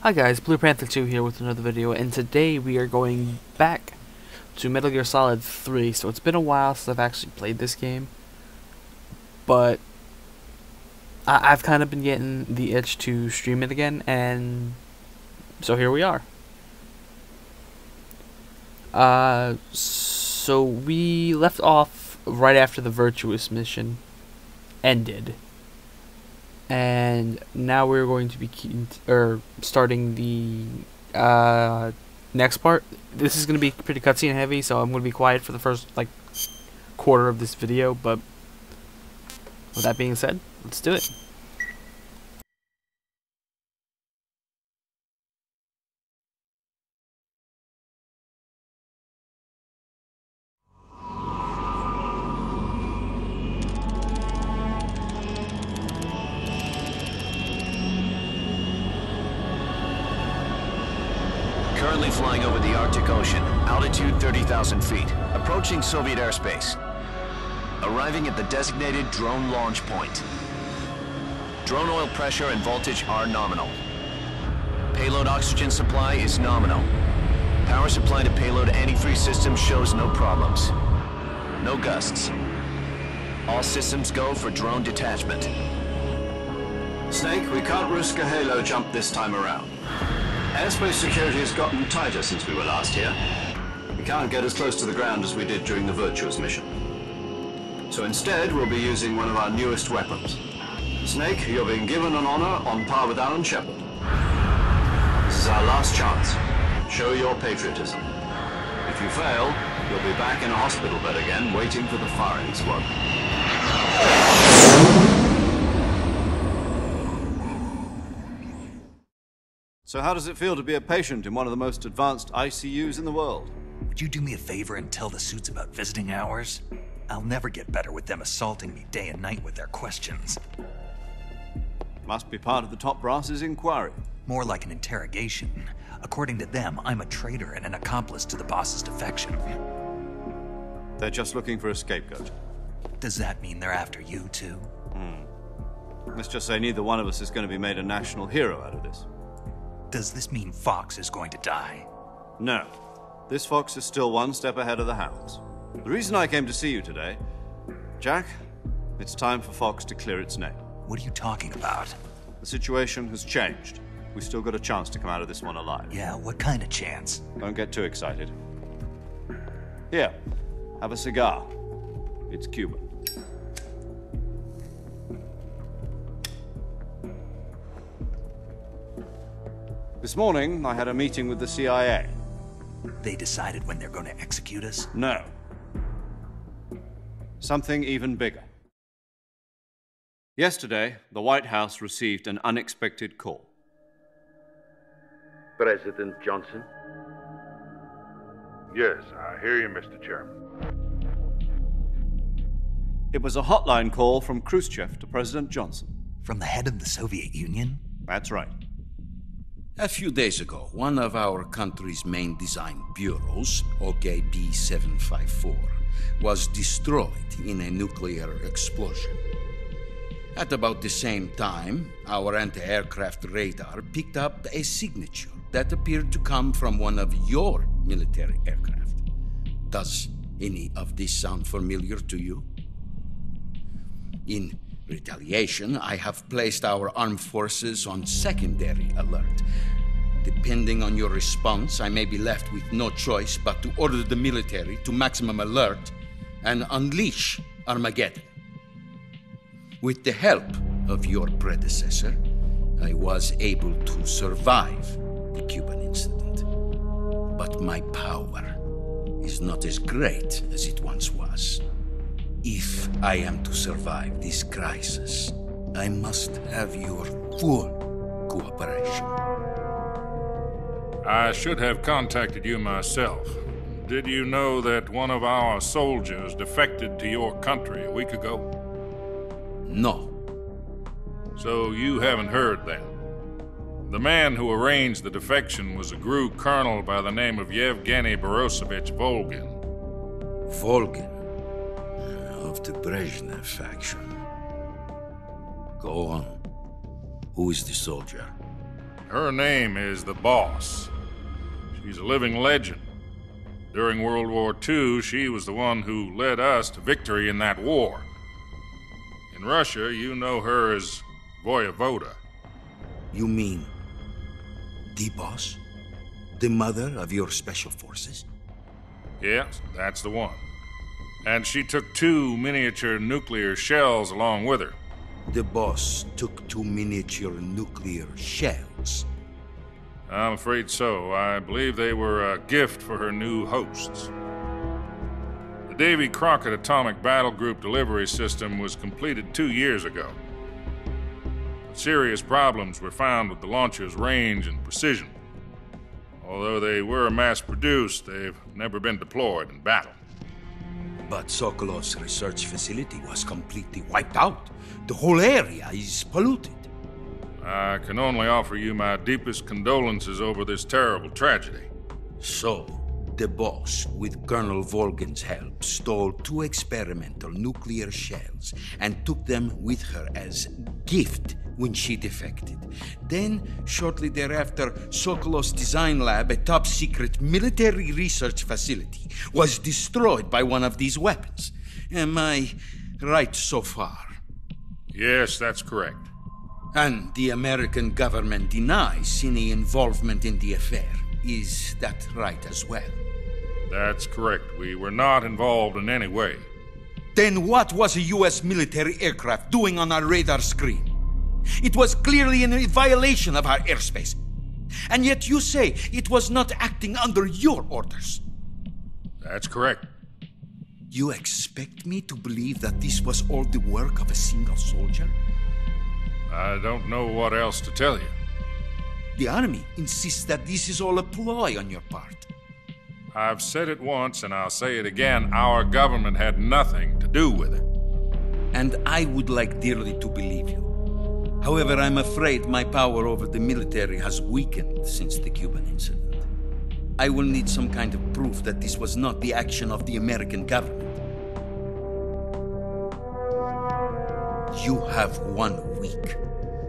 Hi guys, Blue Panther 2 here with another video, and today we are going back to Metal Gear Solid 3. So it's been a while since I've actually played this game, but I've kind of been getting the itch to stream it again, and so here we are. So we left off right after the Virtuous mission ended. And now we're going to be starting the next part. This is going to be pretty cutscene heavy, so I'm going to be quiet for the first quarter of this video. But with that being said, let's do it. Currently flying over the Arctic Ocean, altitude 30,000 feet, approaching Soviet airspace. Arriving at the designated drone launch point. Drone oil pressure and voltage are nominal. Payload oxygen supply is nominal. Power supply to payload antifreeze system shows no problems. No gusts. All systems go for drone detachment. Snake, we can't risk a halo jump this time around. Airspace security has gotten tighter since we were last here. We can't get as close to the ground as we did during the Virtuous mission. So instead, we'll be using one of our newest weapons. Snake, you're being given an honor on par with Alan Shepard. This is our last chance. Show your patriotism. If you fail, you'll be back in a hospital bed again, waiting for the firing squad. So how does it feel to be a patient in one of the most advanced ICUs in the world? Would you do me a favor and tell the suits about visiting hours? I'll never get better with them assaulting me day and night with their questions. Must be part of the top brass's inquiry. More like an interrogation. According to them, I'm a traitor and an accomplice to the boss's defection. They're just looking for a scapegoat. Does that mean they're after you too? Let's just say neither one of us is going to be made a national hero out of this. Does this mean Fox is going to die? No. This fox is still one step ahead of the hounds. The reason I came to see you today, Jack, it's time for Fox to clear its name. What are you talking about? The situation has changed. We've still got a chance to come out of this one alive. Yeah, what kind of chance? Don't get too excited. Here, have a cigar. It's Cuban. This morning, I had a meeting with the CIA. They decided when they're going to execute us? No. Something even bigger. Yesterday, the White House received an unexpected call. President Johnson? Yes, I hear you, Mr. Chairman. It was a hotline call from Khrushchev to President Johnson. From the head of the Soviet Union? That's right. A few days ago, one of our country's main design bureaus, OKB 754, was destroyed in a nuclear explosion. At about the same time, our anti-aircraft radar picked up a signature that appeared to come from one of your military aircraft. Does any of this sound familiar to you? In retaliation, I have placed our armed forces on secondary alert. Depending on your response, I may be left with no choice but to order the military to maximum alert and unleash Armageddon. With the help of your predecessor, I was able to survive the Cuban incident. But my power is not as great as it once was. If I am to survive this crisis, I must have your full cooperation. I should have contacted you myself. Did you know that one of our soldiers defected to your country a week ago? No. So you haven't heard then. The man who arranged the defection was a GRU colonel by the name of Yevgeny Borosovich Volgin. Volgin? Of the Brezhnev faction. Go on. Who is the soldier? Her name is the Boss. She's a living legend. During World War II, she was the one who led us to victory in that war. In Russia, you know her as Voyevoda. You mean the Boss? The mother of your special forces? Yes, that's the one. And she took 2 miniature nuclear shells along with her. The Boss took 2 miniature nuclear shells. I'm afraid so. I believe they were a gift for her new hosts. The Davy Crockett Atomic Battle Group delivery system was completed 2 years ago. But serious problems were found with the launcher's range and precision. Although they were mass-produced, they've never been deployed in battle. But Sokolov's research facility was completely wiped out. The whole area is polluted. I can only offer you my deepest condolences over this terrible tragedy. So, the Boss, with Colonel Volgin's help, stole 2 experimental nuclear shells and took them with her as gift when she defected. Then, shortly thereafter, Sokolov's design lab, a top-secret military research facility, was destroyed by one of these weapons. Am I right so far? Yes, that's correct. And the American government denies any involvement in the affair. Is that right as well? That's correct. We were not involved in any way. Then what was a U.S. military aircraft doing on our radar screen? It was clearly in violation of our airspace. And yet you say it was not acting under your orders. That's correct. You expect me to believe that this was all the work of a single soldier? I don't know what else to tell you. The Army insists that this is all a ploy on your part. I've said it once and I'll say it again. Our government had nothing to do with it. And I would like dearly to believe you. However, I'm afraid my power over the military has weakened since the Cuban incident. I will need some kind of proof that this was not the action of the American government. You have 1 week.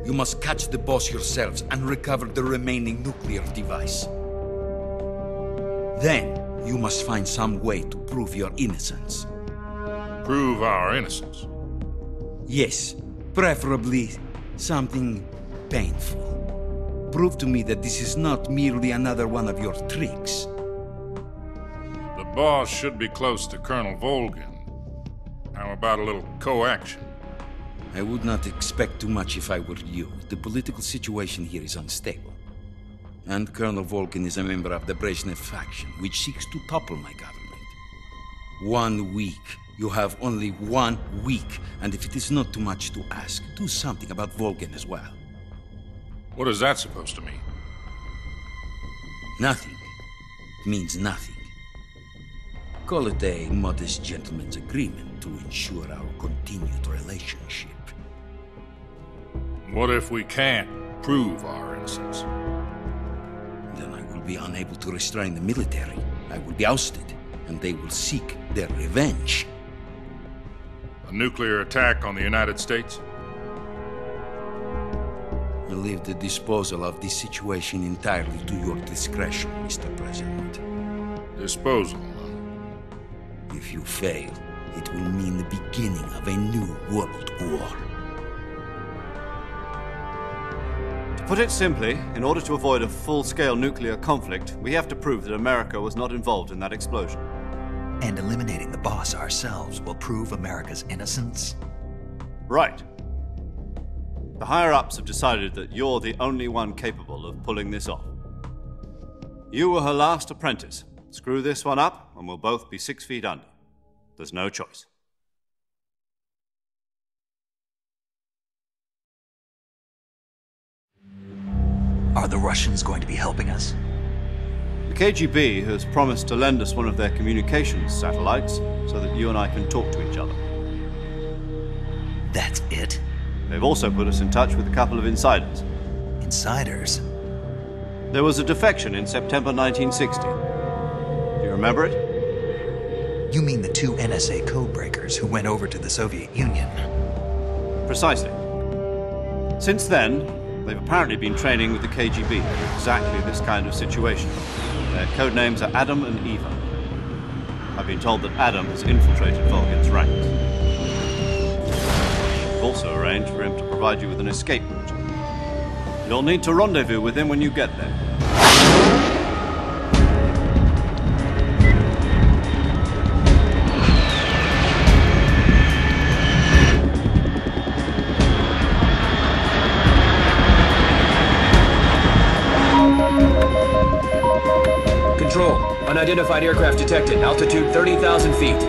You must catch the Boss yourselves and recover the remaining nuclear device. Then, you must find some way to prove your innocence. Prove our innocence? Yes, preferably something painful. Prove to me that this is not merely another one of your tricks. The Boss should be close to Colonel Volgin. How about a little co-action? I would not expect too much if I were you. The political situation here is unstable. And Colonel Volgin is a member of the Brezhnev faction, which seeks to topple my government. 1 week. You have only 1 week, and if it is not too much to ask, do something about Volgin as well. What is that supposed to mean? Nothing. It means nothing. Call it a modest gentleman's agreement to ensure our continued relationship. What if we can't prove our innocence? Then I will be unable to restrain the military. I will be ousted, and they will seek their revenge. A nuclear attack on the United States? I leave the disposal of this situation entirely to your discretion, Mr. President. Disposal? If you fail, it will mean the beginning of a new world war. To put it simply, in order to avoid a full-scale nuclear conflict, we have to prove that America was not involved in that explosion. And eliminating the Boss ourselves will prove America's innocence? Right. The higher-ups have decided that you're the only one capable of pulling this off. You were her last apprentice. Screw this one up, and we'll both be 6 feet under. There's no choice. Are the Russians going to be helping us? The KGB has promised to lend us one of their communications satellites so that you and I can talk to each other. That's it? They've also put us in touch with a couple of insiders. Insiders? There was a defection in September 1960. Do you remember it? You mean the 2 NSA codebreakers who went over to the Soviet Union? Precisely. Since then, They've apparently been training with the KGB for exactly this kind of situation. Their code names are Adam and Eva. I've been told that Adam has infiltrated Volgin's ranks. I've also arranged for him to provide you with an escape route. You'll need to rendezvous with him when you get there. Control. Unidentified aircraft detected. Altitude 30,000 feet.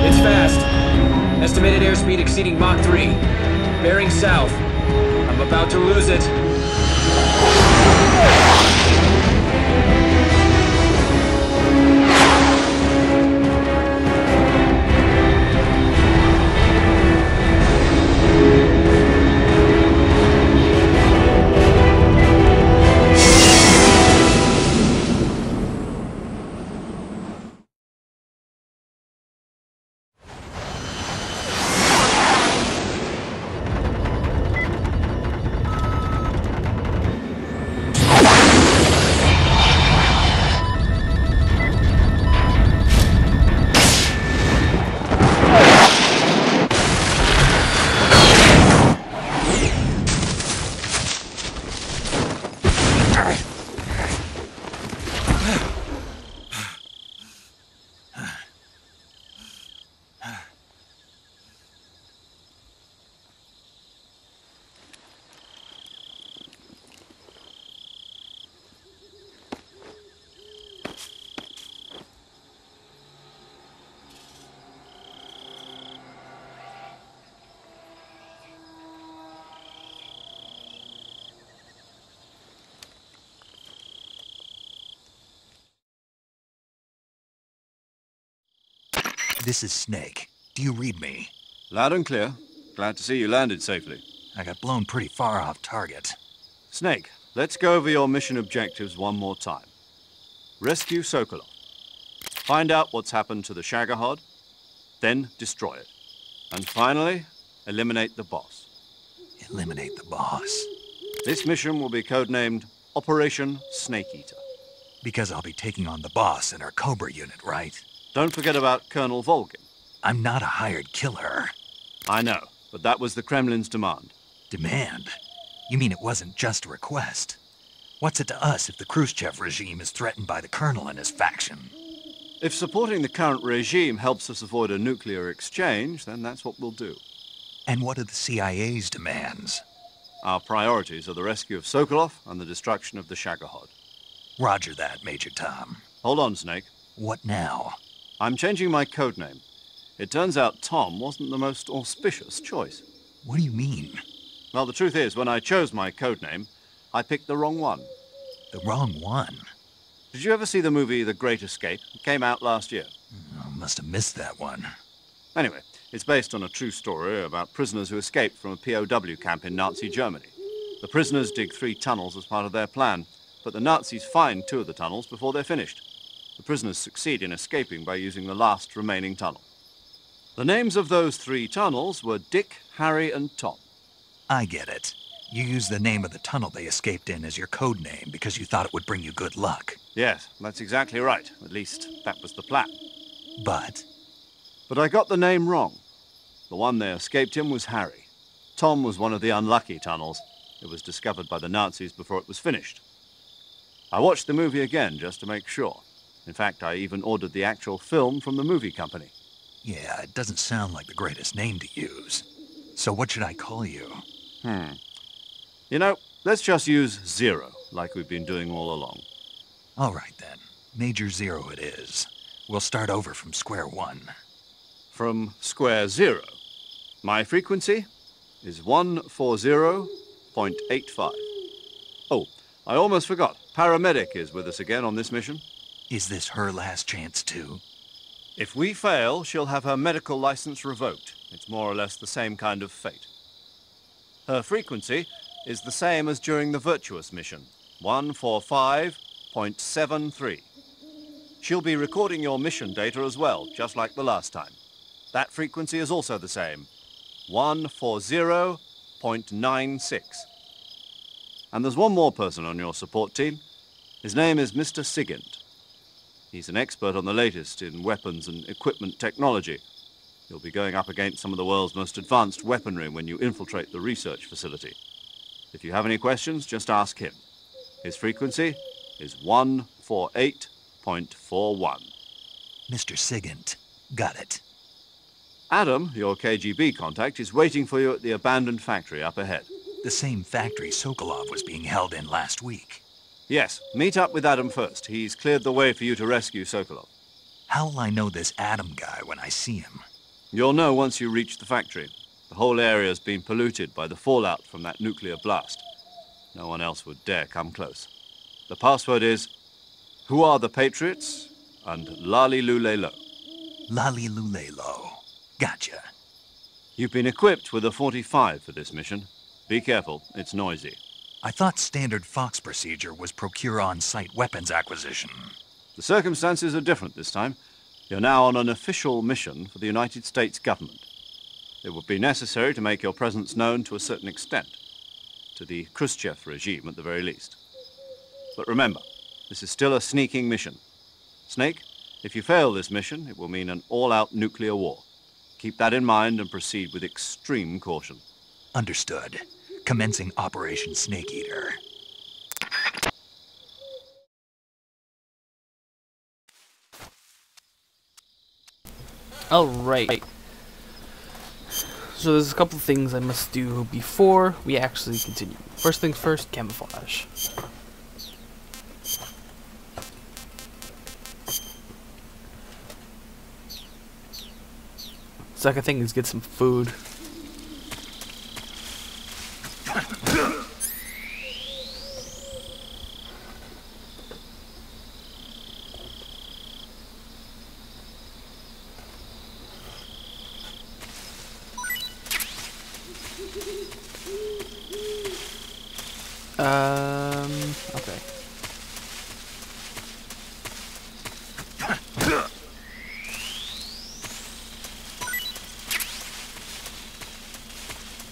It's fast. Estimated airspeed exceeding Mach 3. Bearing south. I'm about to lose it. This is Snake. Do you read me? Loud and clear. Glad to see you landed safely. I got blown pretty far off target. Snake, let's go over your mission objectives one more time. Rescue Sokolov. Find out what's happened to the Shagohod, then destroy it. And finally, eliminate the boss. Eliminate the boss. This mission will be codenamed Operation Snake Eater. Because I'll be taking on the boss in our Cobra unit, right? Don't forget about Colonel Volgin. I'm not a hired killer. I know, but that was the Kremlin's demand. Demand? You mean it wasn't just a request? What's it to us if the Khrushchev regime is threatened by the Colonel and his faction? If supporting the current regime helps us avoid a nuclear exchange, then that's what we'll do. And what are the CIA's demands? Our priorities are the rescue of Sokolov and the destruction of the Shagohod. Roger that, Major Tom. Hold on, Snake. What now? I'm changing my codename. It turns out Tom wasn't the most auspicious choice. What do you mean? Well, the truth is, when I chose my codename, I picked the wrong one. The wrong one? Did you ever see the movie The Great Escape? It came out last year. I must have missed that one. Anyway, it's based on a true story about prisoners who escaped from a POW camp in Nazi Germany. The prisoners dig 3 tunnels as part of their plan, but the Nazis find 2 of the tunnels before they're finished. The prisoners succeed in escaping by using the last remaining tunnel. The names of those 3 tunnels were Dick, Harry, and Tom. I get it. You used the name of the tunnel they escaped in as your code name because you thought it would bring you good luck. Yes, that's exactly right. At least, that was the plan. But I got the name wrong. The one they escaped in was Harry. Tom was one of the unlucky tunnels. It was discovered by the Nazis before it was finished. I watched the movie again just to make sure. In fact, I even ordered the actual film from the movie company. yeah, it doesn't sound like the greatest name to use. So what should I call you? You know, let's just use Zero, like we've been doing all along. All right, then. Major Zero it is. We'll start over from square one. From square 0. My frequency is 140.85. Oh, I almost forgot. Paramedic is with us again on this mission. Is this her last chance, too? If we fail, she'll have her medical license revoked. It's more or less the same kind of fate. Her frequency is the same as during the Virtuous mission, 145.73. She'll be recording your mission data as well, just like the last time. That frequency is also the same, 140.96. And there's one more person on your support team. His name is Mr. Sigint. He's an expert on the latest in weapons and equipment technology. You'll be going up against some of the world's most advanced weaponry when you infiltrate the research facility. If you have any questions, just ask him. His frequency is 148.41. Mr. Sigint. Got it. Adam, your KGB contact, is waiting for you at the abandoned factory up ahead. The same factory Sokolov was being held in last week. Yes, meet up with Adam first. He's cleared the way for you to rescue Sokolov. How'll I know this Adam guy when I see him? You'll know once you reach the factory. The whole area's been polluted by the fallout from that nuclear blast. No one else would dare come close. The password is, "Who are the Patriots?" and "Lali Lule Lo." Lali Lule Lo. Gotcha. You've been equipped with a 45 for this mission. Be careful, it's noisy. I thought standard Fox procedure was procure on-site weapons acquisition. The circumstances are different this time. You're now on an official mission for the United States government. It would be necessary to make your presence known to a certain extent, to the Khrushchev regime at the very least. But remember, this is still a sneaking mission. Snake, if you fail this mission, it will mean an all-out nuclear war. Keep that in mind and proceed with extreme caution. Understood. Commencing Operation Snake Eater. Alright. So there's a couple things I must do before we actually continue. First things first, camouflage. Second thing is get some food. Okay.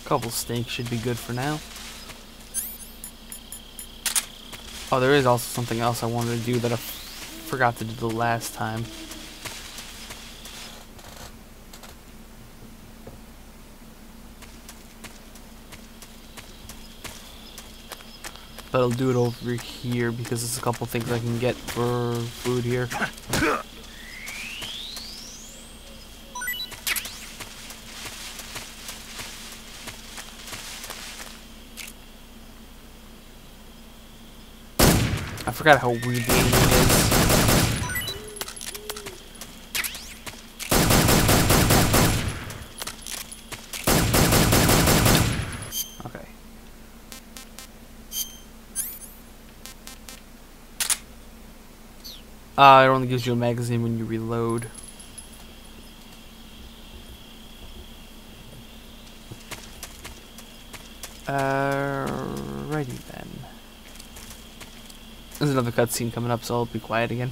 Couple steaks should be good for now. Oh, there is also something else I wanted to do that I forgot to do the last time. But I'll do it over here because there's a couple things I can get for food here. I forgot how weird the aiming is. Okay. It only gives you a magazine when you reload. Righty then. There's another cutscene coming up, so I'll be quiet again.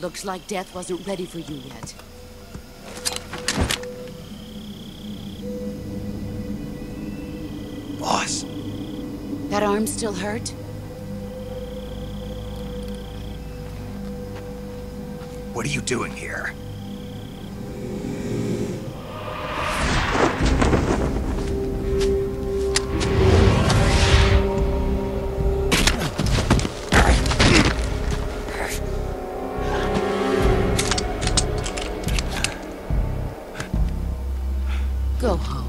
Looks like death wasn't ready for you yet. Boss. That arm still hurt? What are you doing here? Go home.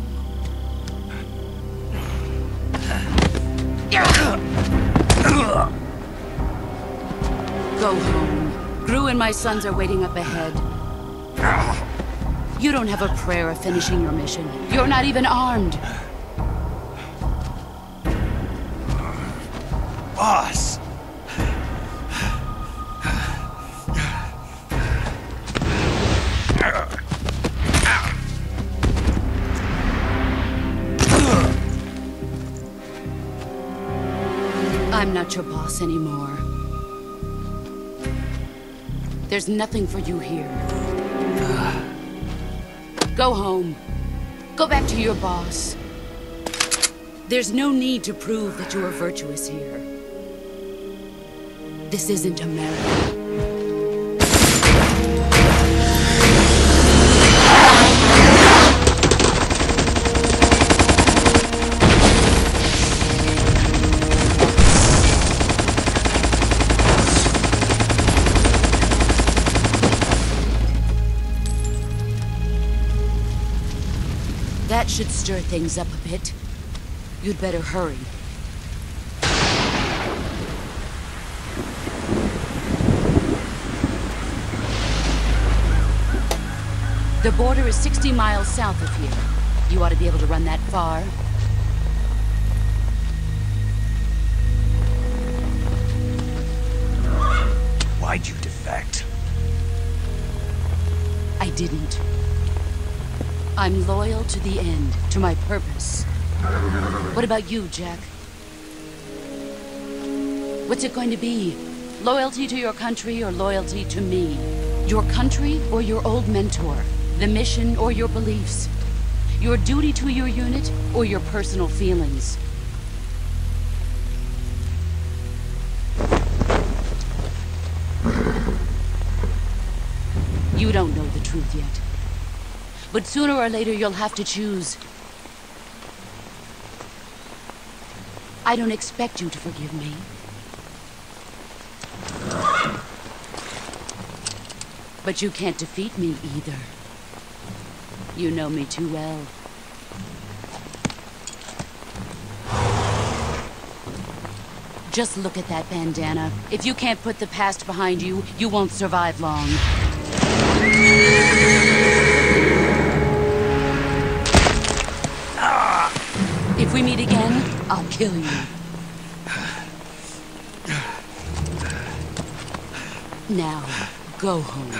Go home. Gru and my sons are waiting up ahead. You don't have a prayer of finishing your mission. You're not even armed. Boss! I'm not your boss anymore. There's nothing for you here. Go home. Go back to your boss. There's no need to prove that you are virtuous here. This isn't America. That should stir things up a bit. You'd better hurry. The border is 60 miles south of here. You ought to be able to run that far. Why'd you defect? I didn't. I'm loyal to the end, to my purpose. What about you, Jack? What's it going to be? Loyalty to your country or loyalty to me? Your country or your old mentor? The mission or your beliefs? Your duty to your unit or your personal feelings? You don't know the truth yet. But sooner or later you'll have to choose. I don't expect you to forgive me. But you can't defeat me either. You know me too well. Just look at that bandana. If you can't put the past behind you, you won't survive long. If we meet again, I'll kill you. Now, go home.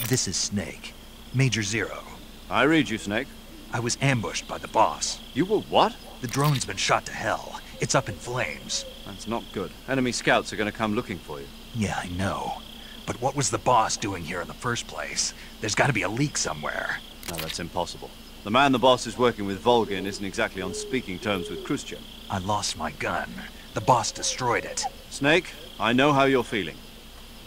This is Snake. Major Zero. I read you, Snake. I was ambushed by the boss. You were what? The drone's been shot to hell. It's up in flames. That's not good. Enemy scouts are going to come looking for you. Yeah, I know. But what was the boss doing here in the first place? There's got to be a leak somewhere. No, that's impossible. The man the boss is working with, Volgin, isn't exactly on speaking terms with Khrushchev. I lost my gun. The boss destroyed it. Snake, I know how you're feeling.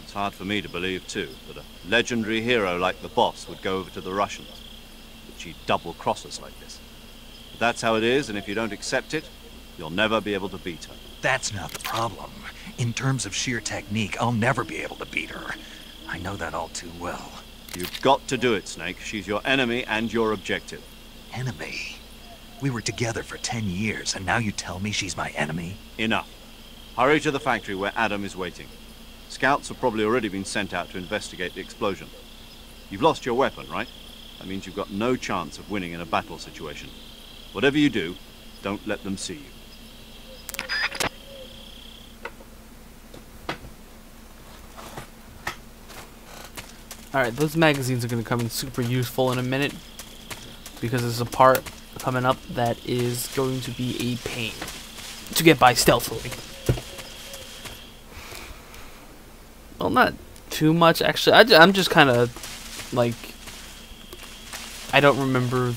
It's hard for me to believe, too, that a legendary hero like the boss would go over to the Russians. That she'd double-cross us like this. But that's how it is, and if you don't accept it, you'll never be able to beat her. That's not the problem. In terms of sheer technique, I'll never be able to beat her. I know that all too well. You've got to do it, Snake. She's your enemy and your objective. Enemy? We were together for 10 years, and now you tell me she's my enemy? Enough. Hurry to the factory where Adam is waiting. Scouts have probably already been sent out to investigate the explosion. You've lost your weapon, right? That means you've got no chance of winning in a battle situation. Whatever you do, don't let them see you. Alright, those magazines are going to come in super useful in a minute, because there's a part coming up that is going to be a pain to get by stealthily. Well, not too much, actually. I'm just kind of, like, I don't remember,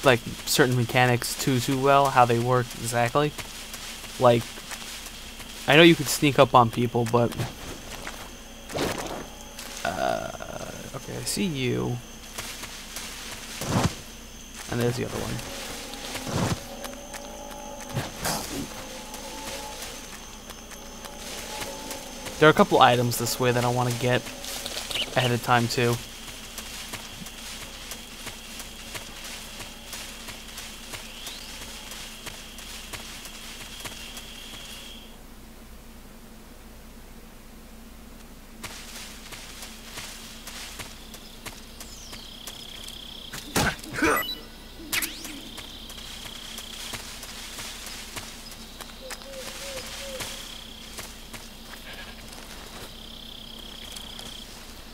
like, certain mechanics too well, how they work exactly. Like, I know you could sneak up on people, but... okay, I see you. And there's the other one. There are a couple items this way that I want to get ahead of time too.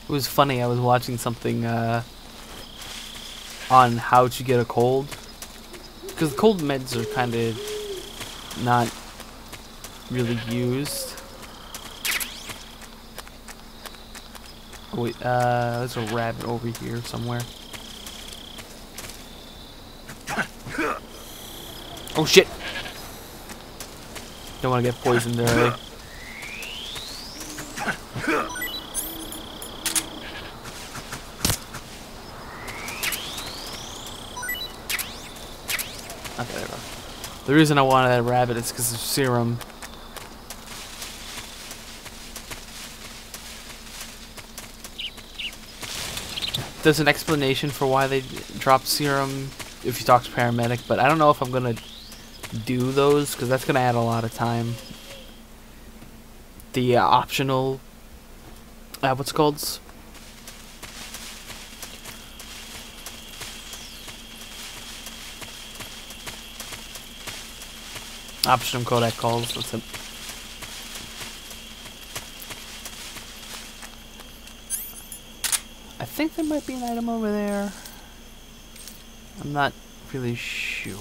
It was funny, I was watching something on how to get a cold. Because cold meds are kind of not really used. Oh, wait, there's a rabbit over here somewhere. Oh shit! Don't want to get poisoned early. Okay, there we go. The reason I wanted that rabbit is because of serum. There's an explanation for why they drop serum if you talk to paramedic, but I don't know if I'm gonna do those because that's gonna add a lot of time. The optional, what's it called? Optional codec calls, that's it. I think there might be an item over there. I'm not really sure.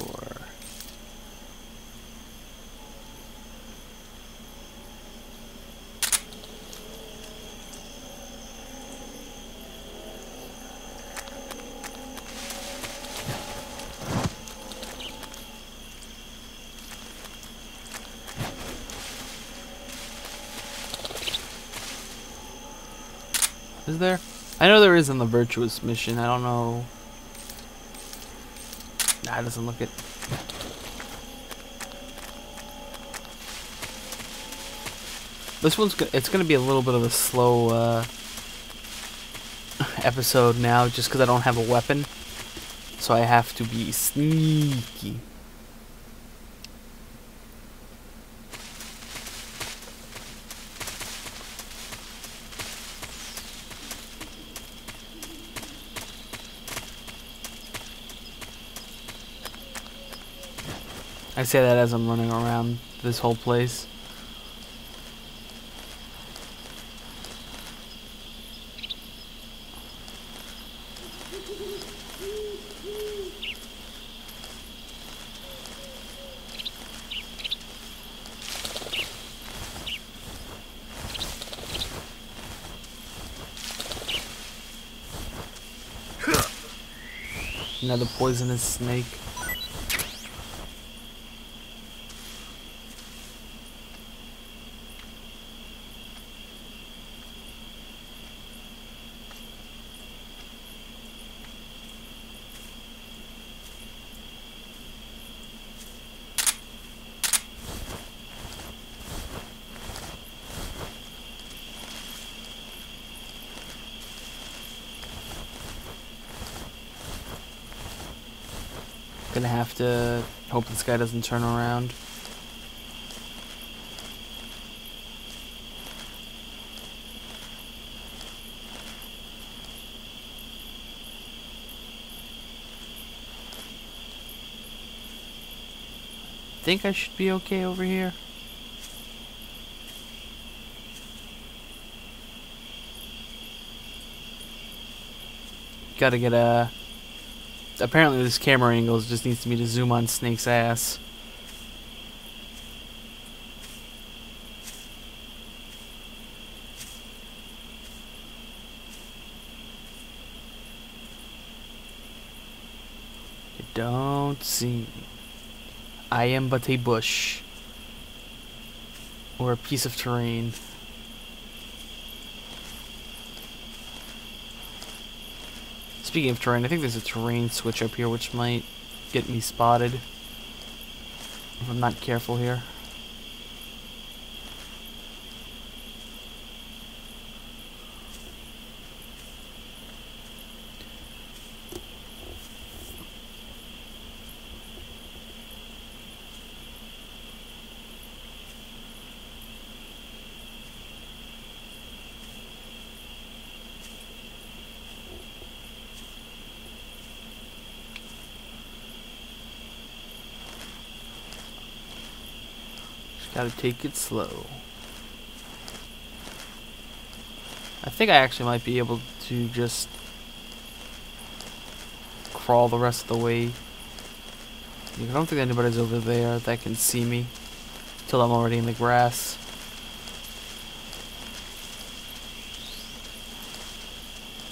Is there? I know there is in the virtuous mission. I don't know. Nah, it doesn't look it. This one's it's gonna be a little bit of a slow episode now, just because I don't have a weapon, so I have to be sneaky. I say that as I'm running around this whole place. Another poisonous snake. Gonna have to hope this guy doesn't turn around. Think I should be okay over here. Gotta get a... Apparently this camera angle just needs me to zoom on Snake's ass. You don't see me. I am but a bush. Or a piece of terrain. Speaking of terrain, I think there's a terrain switch up here which might get me spotted if I'm not careful here. Gotta take it slow. I think I actually might be able to just crawl the rest of the way. I don't think anybody's over there that can see me till I'm already in the grass.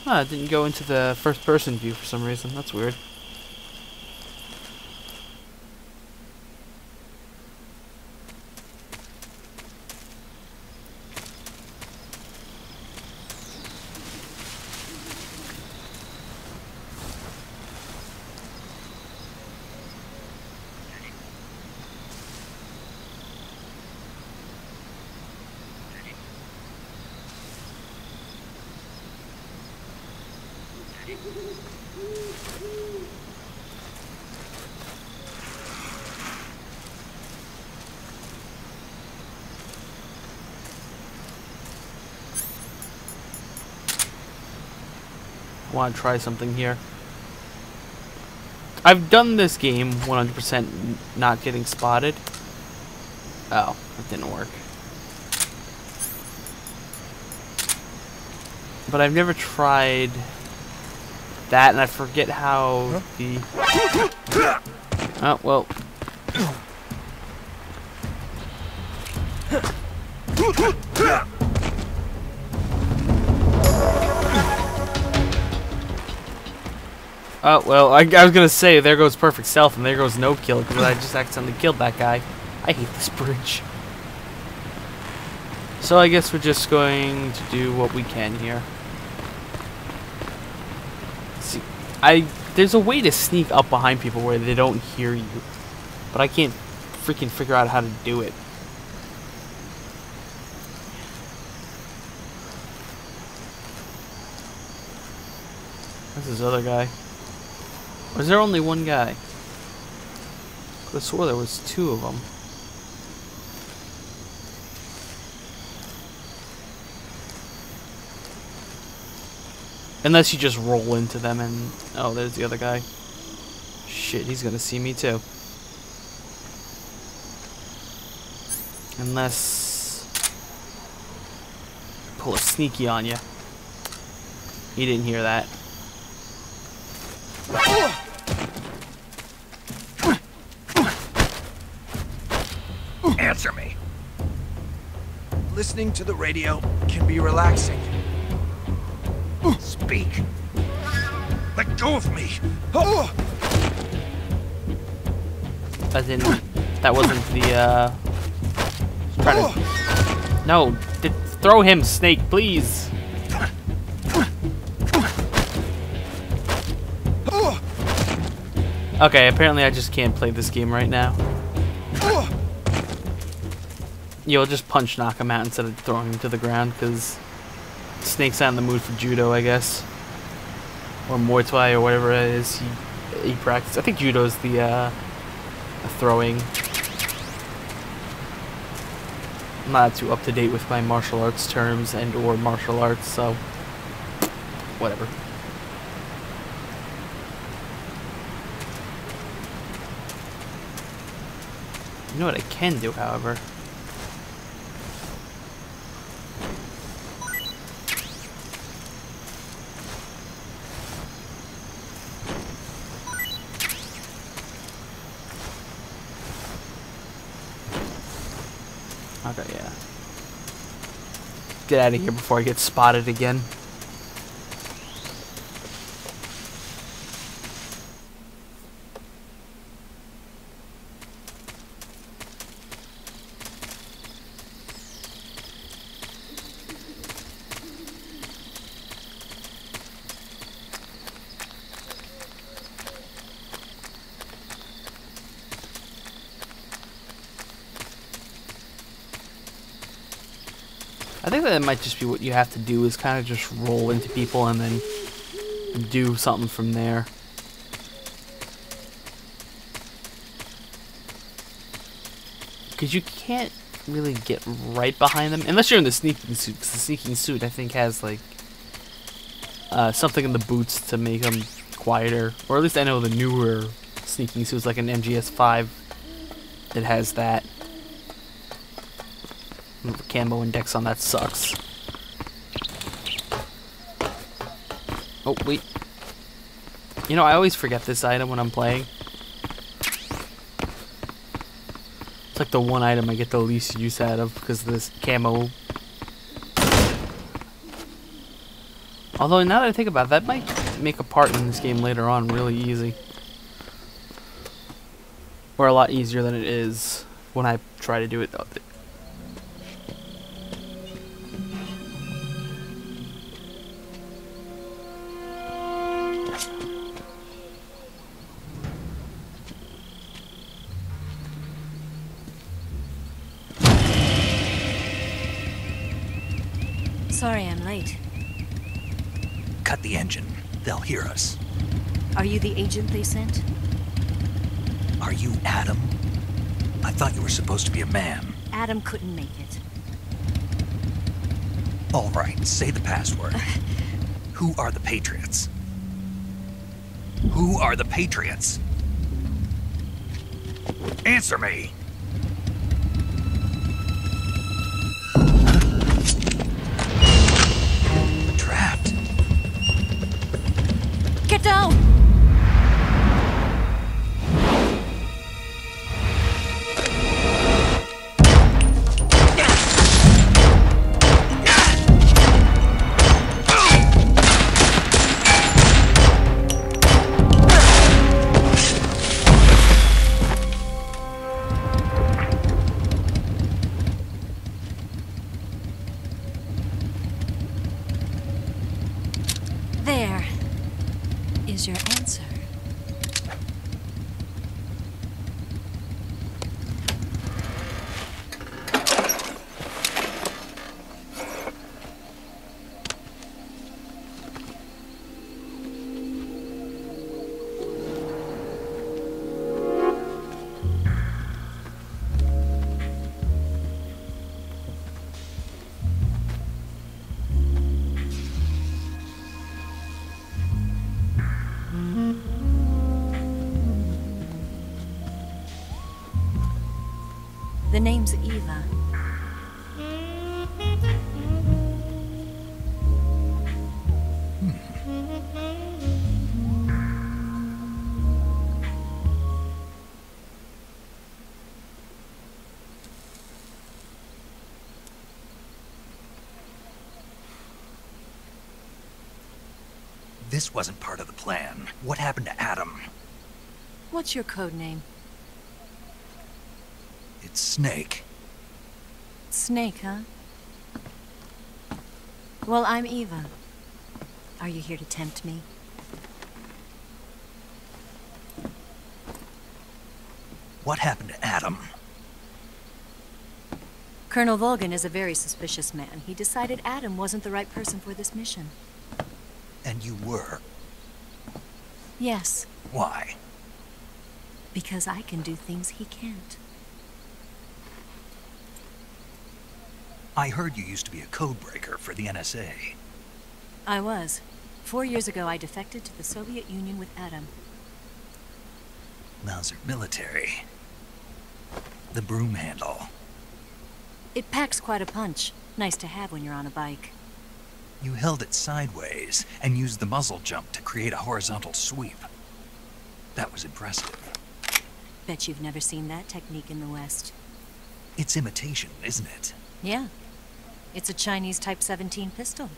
Ah, it didn't go into the first person view for some reason. That's weird. I want to try something here. I've done this game 100% not getting spotted. Oh, that didn't work. But I've never tried that, and I forget how the... Oh, well. Oh, well, I was gonna say, there goes perfect stealth, and there goes no kill, because I just accidentally killed that guy. I hate this bridge. So I guess we're just going to do what we can here. See, there's a way to sneak up behind people where they don't hear you, but I can't freaking figure out how to do it. Where's this other guy? Or is there only one guy? I swore there was two of them. Unless you just roll into them and... Oh, there's the other guy. Shit, he's gonna see me too. Unless... Pull a sneaky on you. He didn't hear that. Answer me. Listening to the radio can be relaxing. Speak. Let go of me. That wasn't the, try to... No, throw him, Snake, please. Okay, apparently I just can't play this game right now. You'll just punch knock him out instead of throwing him to the ground, because Snake's not in the mood for judo, I guess. Or Muay Thai, or whatever it is he practices. I think judo's the throwing. I'm not too up to date with my martial arts terms and or martial arts, so whatever. You know what I can do, however? Okay, yeah. Get out of here before I get spotted again. I think that might just be what you have to do, is kind of just roll into people and then do something from there. Because you can't really get right behind them, unless you're in the sneaking suit, because the sneaking suit, I think, has, like, something in the boots to make them quieter. Or at least I know the newer sneaking suits, like an MGS5, that has that. camo index on that sucks. Oh, wait. You know, I always forget this item when I'm playing. It's like the one item I get the least use out of because of this camo. Although, now that I think about it, that might make a part in this game later on really easy. Or a lot easier than it is when I try to do it. Sorry I'm late. Cut the engine. They'll hear us. Are you the agent they sent? Are you Adam? I thought you were supposed to be a man. Adam couldn't make it. All right, say the password. Who are the Patriots? Who are the Patriots? Answer me! Trapped. Get down! There is your answer. The name's Eva. This wasn't part of the plan. What happened to Adam? What's your code name? It's Snake. Snake, huh? Well, I'm Eva. Are you here to tempt me? What happened to Adam? Colonel Volgan is a very suspicious man. He decided Adam wasn't the right person for this mission. And you were? Yes. Why? Because I can do things he can't. I heard you used to be a codebreaker for the NSA. I was. 4 years ago, I defected to the Soviet Union with Adam. Mauser military. The broom handle. It packs quite a punch. Nice to have when you're on a bike. You held it sideways and used the muzzle jump to create a horizontal sweep. That was impressive. Bet you've never seen that technique in the West. It's imitation, isn't it? Yeah. It's a Chinese Type 17 pistol.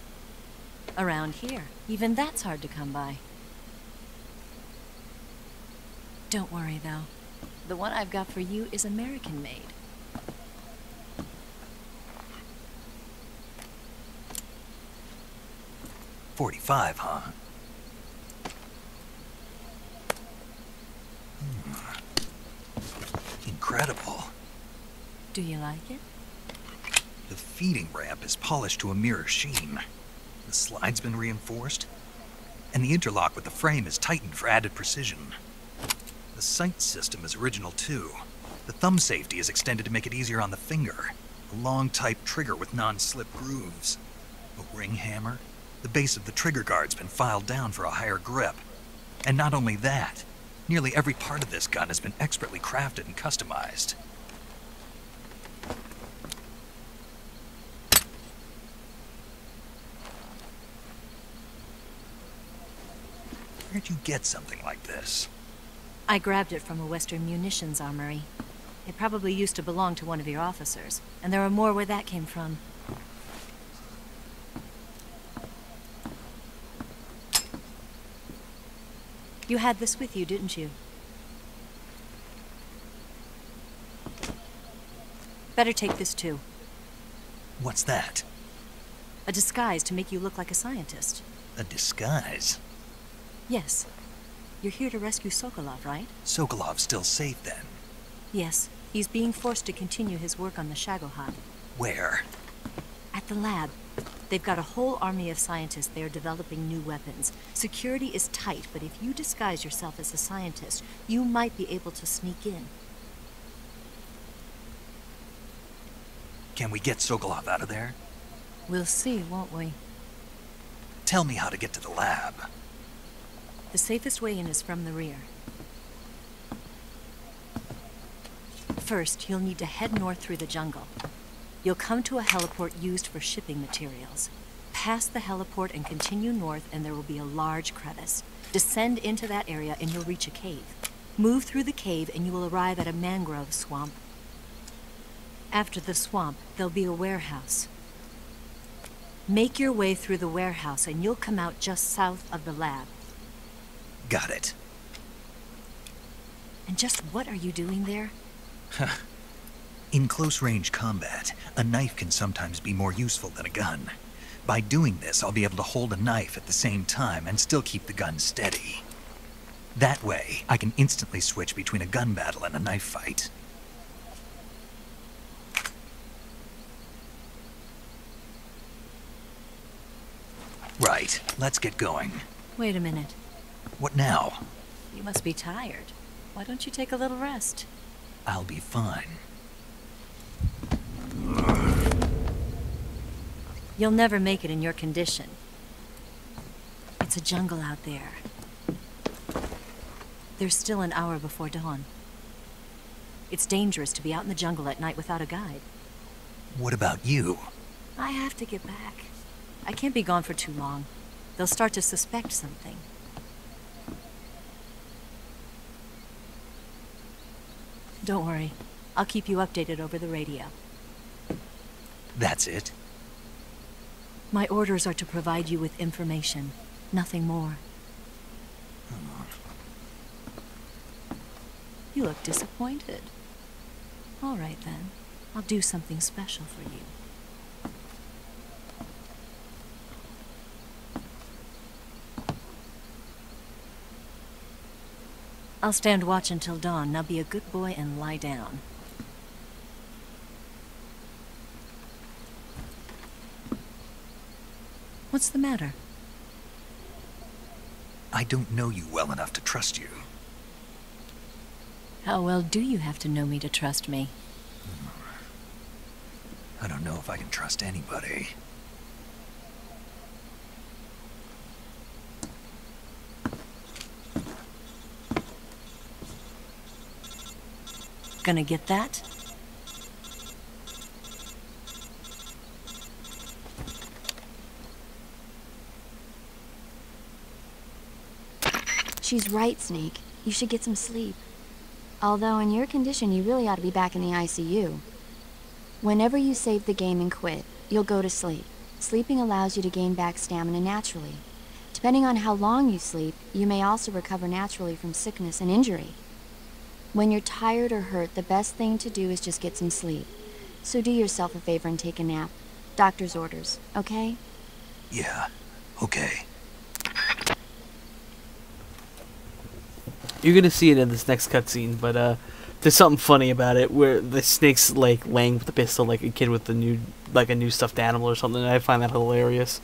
Around here, even that's hard to come by. Don't worry, though. The one I've got for you is American-made. .45, huh? Incredible. Do you like it? The feeding ramp is polished to a mirror sheen. The slide's been reinforced, and the interlock with the frame is tightened for added precision. The sight system is original too. The thumb safety is extended to make it easier on the finger. A long type trigger with non-slip grooves. A ring hammer. The base of the trigger guard's been filed down for a higher grip. And not only that, nearly every part of this gun has been expertly crafted and customized. Where'd you get something like this? I grabbed it from a Western munitions armory. It probably used to belong to one of your officers, and there are more where that came from. You had this with you, didn't you? Better take this too. What's that? A disguise to make you look like a scientist. A disguise? Yes. You're here to rescue Sokolov, right? Sokolov's still safe then? Yes. He's being forced to continue his work on the Shagohod. Where? At the lab. They've got a whole army of scientists there developing new weapons. Security is tight, but if you disguise yourself as a scientist, you might be able to sneak in. Can we get Sokolov out of there? We'll see, won't we? Tell me how to get to the lab. The safest way in is from the rear. First, you'll need to head north through the jungle. You'll come to a heliport used for shipping materials. Pass the heliport and continue north, and there will be a large crevice. Descend into that area and you'll reach a cave. Move through the cave and you will arrive at a mangrove swamp. After the swamp, there'll be a warehouse. Make your way through the warehouse and you'll come out just south of the lab. Got it. And just what are you doing there? In close-range combat, a knife can sometimes be more useful than a gun. By doing this, I'll be able to hold a knife at the same time and still keep the gun steady. That way, I can instantly switch between a gun battle and a knife fight. Right, let's get going. Wait a minute. What now? You must be tired. Why don't you take a little rest? I'll be fine. You'll never make it in your condition. It's a jungle out there. There's still an hour before dawn. It's dangerous to be out in the jungle at night without a guide. What about you? I have to get back. I can't be gone for too long. They'll start to suspect something. Don't worry. I'll keep you updated over the radio. That's it? My orders are to provide you with information. Nothing more. You look disappointed. All right, then. I'll do something special for you. I'll stand watch until dawn. Now be a good boy and lie down. What's the matter? I don't know you well enough to trust you. How well do you have to know me to trust me? I don't know if I can trust anybody. Gonna get that? She's right, Snake. You should get some sleep. Although in your condition, you really ought to be back in the ICU. Whenever you save the game and quit, you'll go to sleep. Sleeping allows you to gain back stamina naturally. Depending on how long you sleep, you may also recover naturally from sickness and injury. When you're tired or hurt, the best thing to do is just get some sleep. So do yourself a favor and take a nap. Doctor's orders, okay? Yeah, okay. You're gonna see it in this next cutscene, but there's something funny about it where the Snake's like laying with the pistol like a kid with a new stuffed animal or something. And I find that hilarious.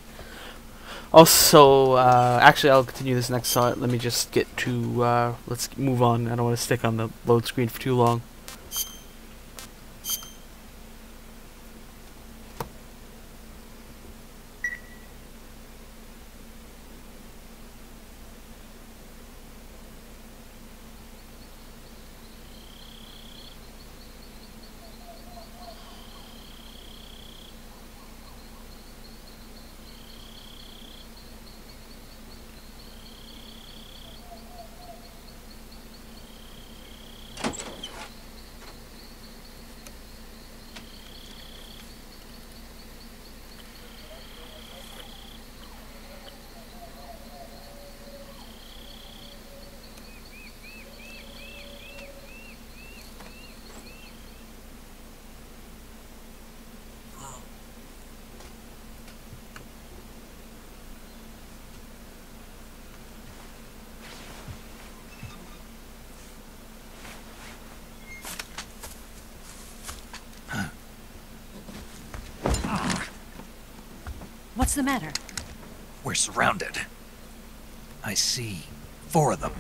Also, actually, I'll continue this next part. Let me just get to let's move on. I don't want to stick on the load screen for too long. What's the matter? We're surrounded. I see 4 of them.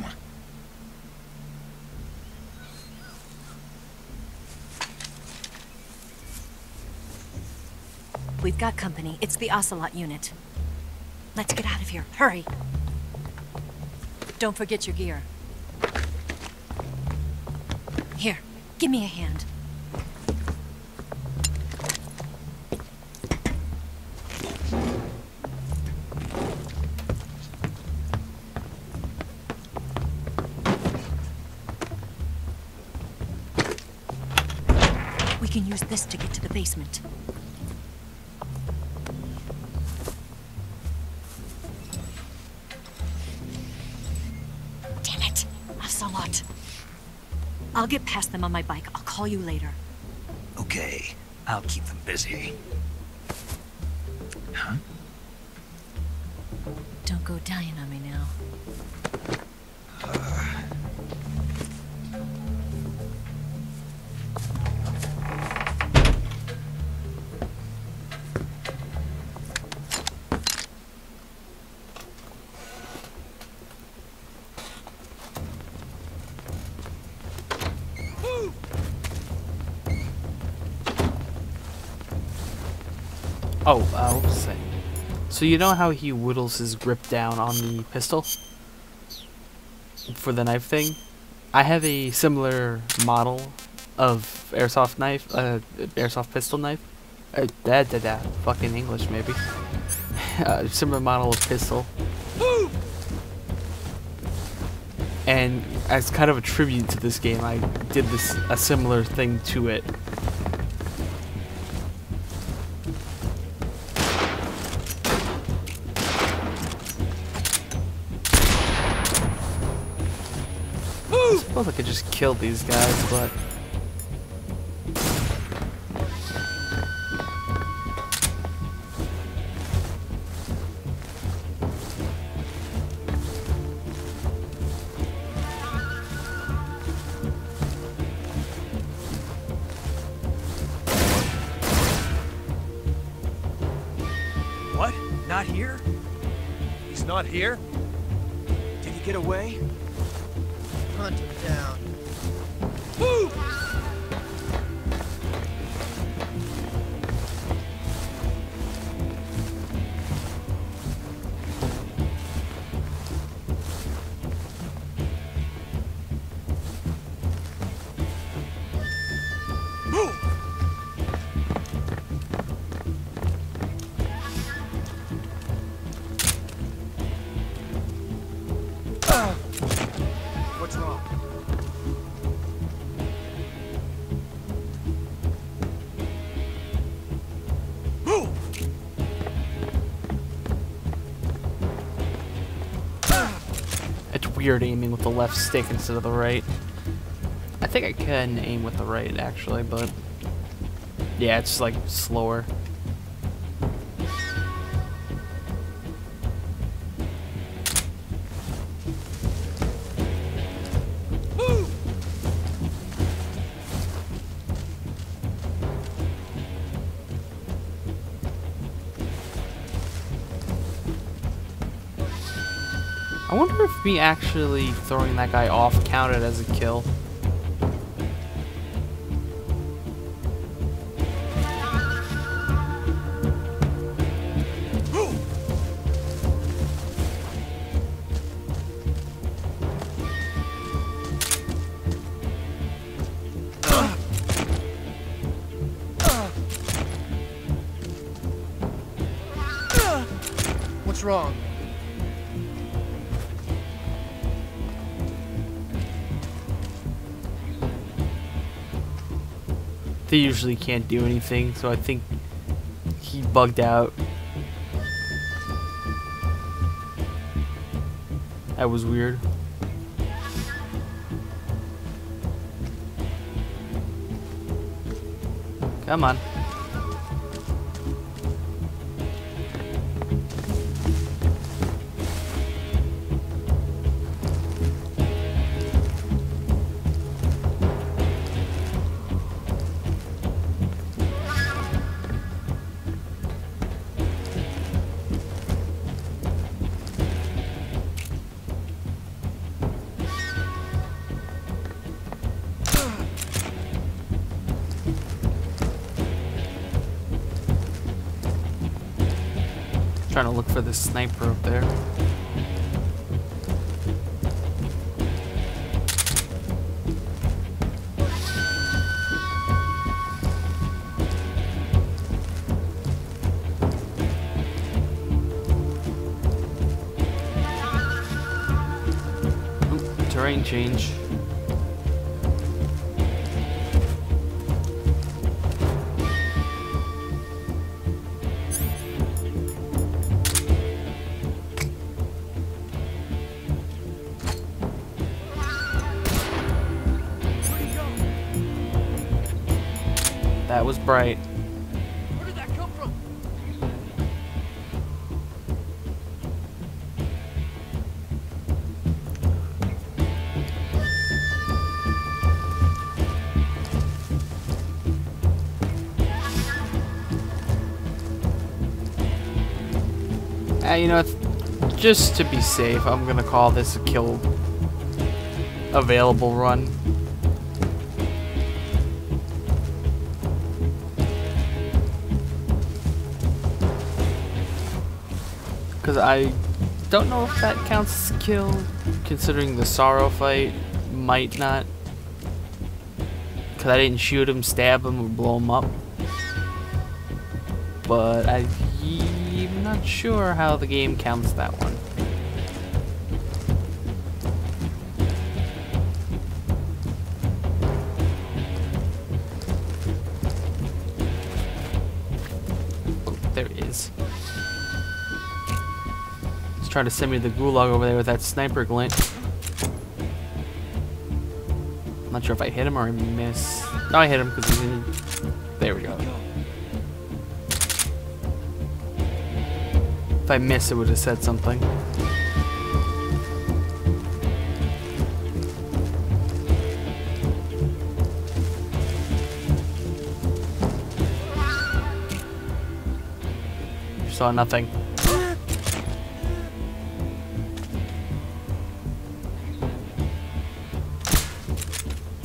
We've got company. It's the Ocelot unit. Let's get out of here. Hurry. Don't forget your gear. Here, give me a hand. We can use this to get to the basement. Damn it! Ocelot. I'll get past them on my bike. I'll call you later. Okay, I'll keep them busy. Huh? Don't go dying on me now. Oh, I was saying. So you know how he whittles his grip down on the pistol? For the knife thing? I have a similar model of airsoft knife, airsoft pistol knife. Fucking English, maybe. Similar model of pistol. And as kind of a tribute to this game, I did a similar thing to it. I suppose I could just kill these guys, but... What? Not here? He's not here? Did he get away? Hunt him down. Woo! What's wrong? It's weird aiming with the left stick instead of the right. I think I can aim with the right, actually, but... yeah, it's like slower. I wonder if me actually throwing that guy off counted as a kill. What's wrong? They usually can't do anything, so I think he bugged out. That was weird. Come on. Trying to look for this sniper up there. Ooh, terrain change. That was bright. Where did that come from? You know, just to be safe, I'm gonna call this a kill available run. Because I don't know if that counts as a kill, considering the Sorrow fight might not. Because I didn't shoot him, stab him, or blow him up. But I'm not sure how the game counts that one. Oh, there he is. He's trying to send me to the gulag over there with that sniper glint. I'm not sure if I hit him or I missed. No, I hit him because he's in. There we go. If I missed, it would have said something. Saw nothing.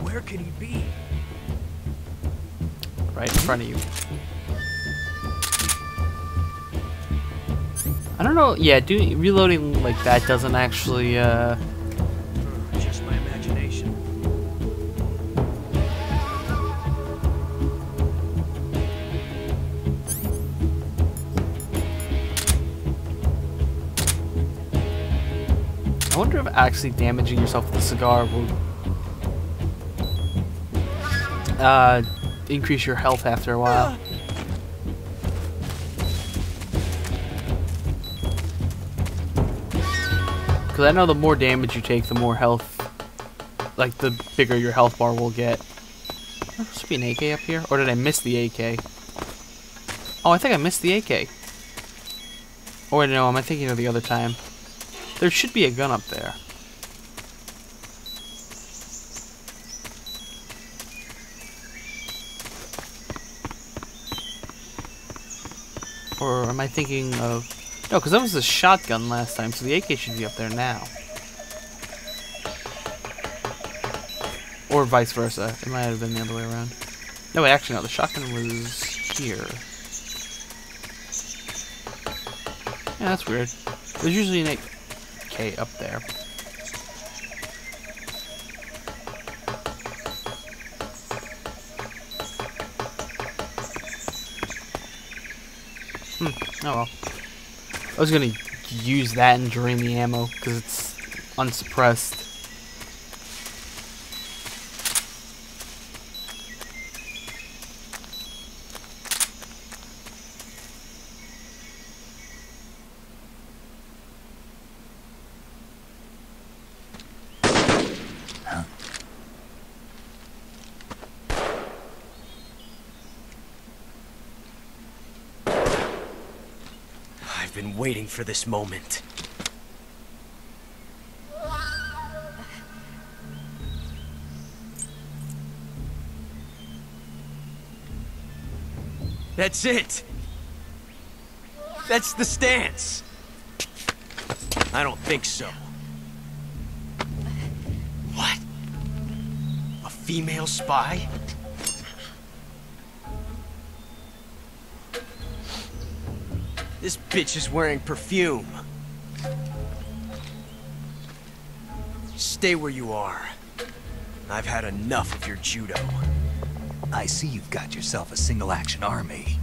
Where could he be? Right in front of you. I don't know. Yeah, reloading like that doesn't actually. Just my imagination. I wonder if actually damaging yourself with a cigar will increase your health after a while. Because I know the more damage you take, the more health, like the bigger your health bar will get. There supposed to be an AK up here? Or did I miss the AK? Oh, I think I missed the AK. Oh wait, no, am I thinking of the other time? There should be a gun up there. Or am I thinking of... No, because that was a shotgun last time, so the AK should be up there now. Or vice versa. It might have been the other way around. No, wait, actually no, the shotgun was here. Yeah, that's weird. There's usually an AK up there. Oh well. I was gonna use that and drain the ammo because it's unsuppressed. I've been waiting for this moment. That's it. That's the stance. I don't think so. What? A female spy? This bitch is wearing perfume. Stay where you are. I've had enough of your judo. I see you've got yourself a single-action army.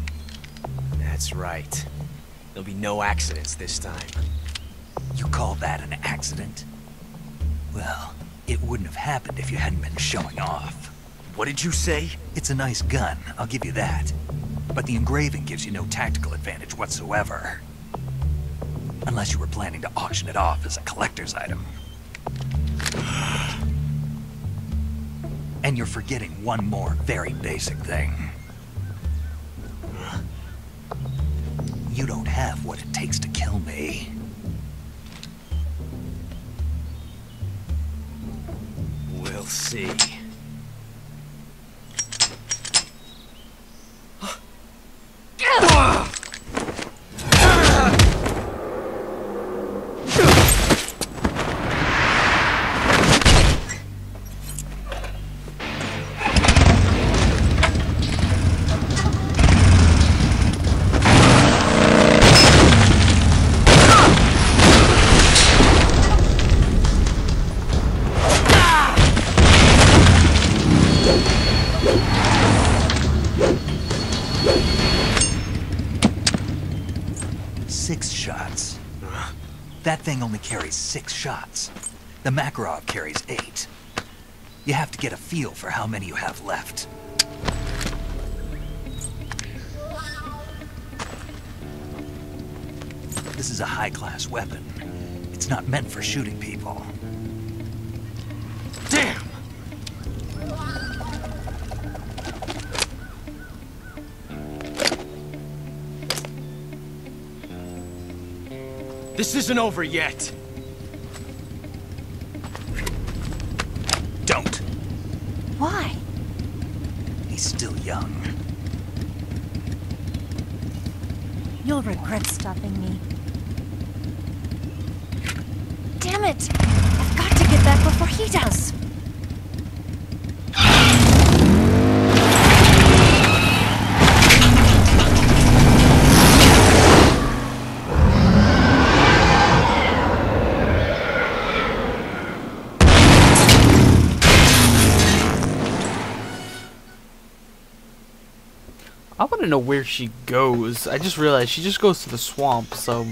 That's right. There'll be no accidents this time. You call that an accident? Well, it wouldn't have happened if you hadn't been showing off. What did you say? It's a nice gun, I'll give you that. But the engraving gives you no tactical advantage whatsoever. Unless you were planning to auction it off as a collector's item. And you're forgetting one more very basic thing. You don't have what it takes to kill me. We'll see. That thing only carries 6 shots. The Makarov carries 8. You have to get a feel for how many you have left. This is a high-class weapon. It's not meant for shooting people. Damn! This isn't over yet. Don't. Why? He's still young. You'll regret stopping me. Damn it! I've got to get back before he does. I want to know where she goes. I just realized she just goes to the swamp, so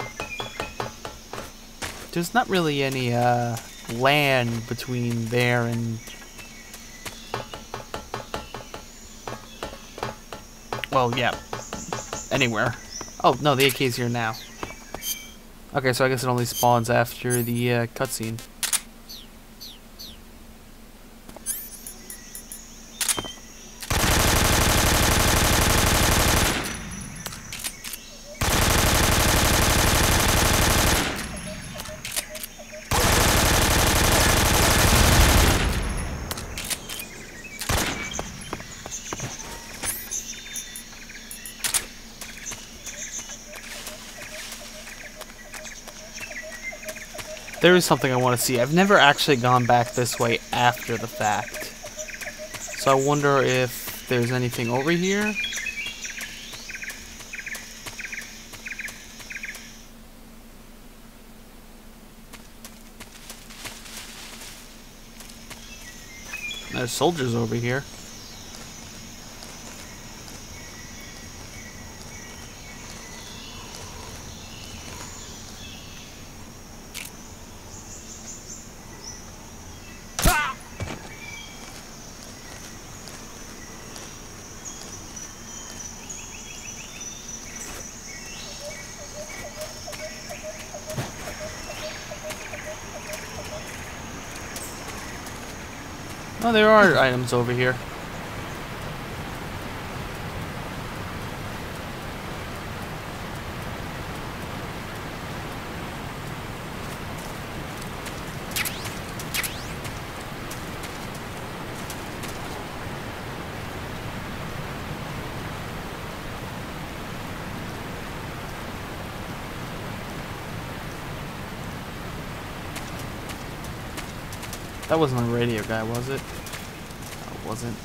there's not really any land between there and, well, yeah, anywhere. Oh no, the AK's here now. Okay, so I guess it only spawns after the cutscene. There is something I want to see. I've never actually gone back this way after the fact. So I wonder if there's anything over here. There's soldiers over here. Oh, there are items over here. That wasn't a radio guy, was it? No, it wasn't.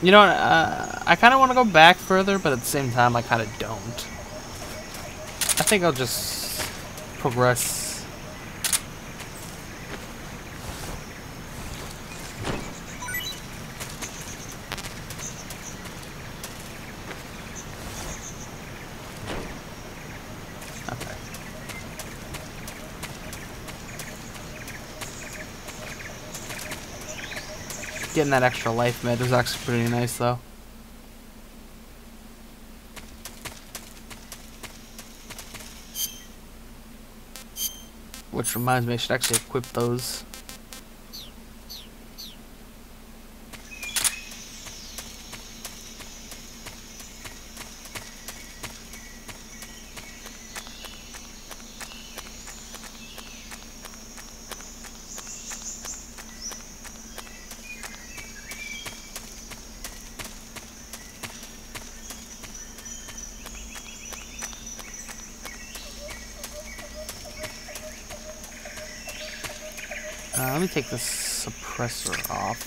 You know what, I kind of want to go back further, but at the same time, I kind of don't. I think I'll just progress. Okay. Getting that extra life med was actually pretty nice, though. Which reminds me, I should actually equip those. Let me take this suppressor off,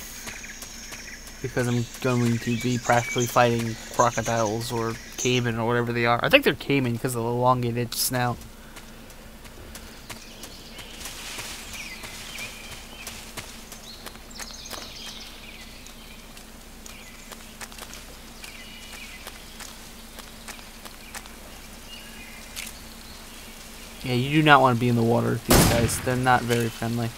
because I'm going to be practically fighting crocodiles or caiman or whatever they are. I think they're caiman because of the elongated snout. Yeah, you do not want to be in the water with these guys. They're not very friendly.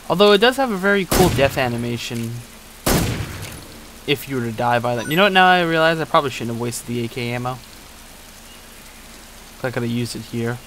Although it does have a very cool death animation if you were to die by that. You know what, now I realize I probably shouldn't have wasted the AK ammo. I could have used it here.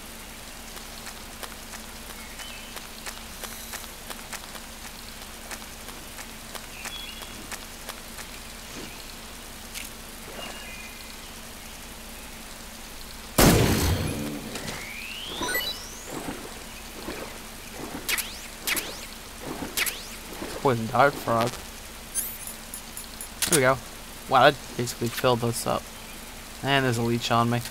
Poison dart frog. There we go. Wow, that basically filled this up. And there's a leech on me.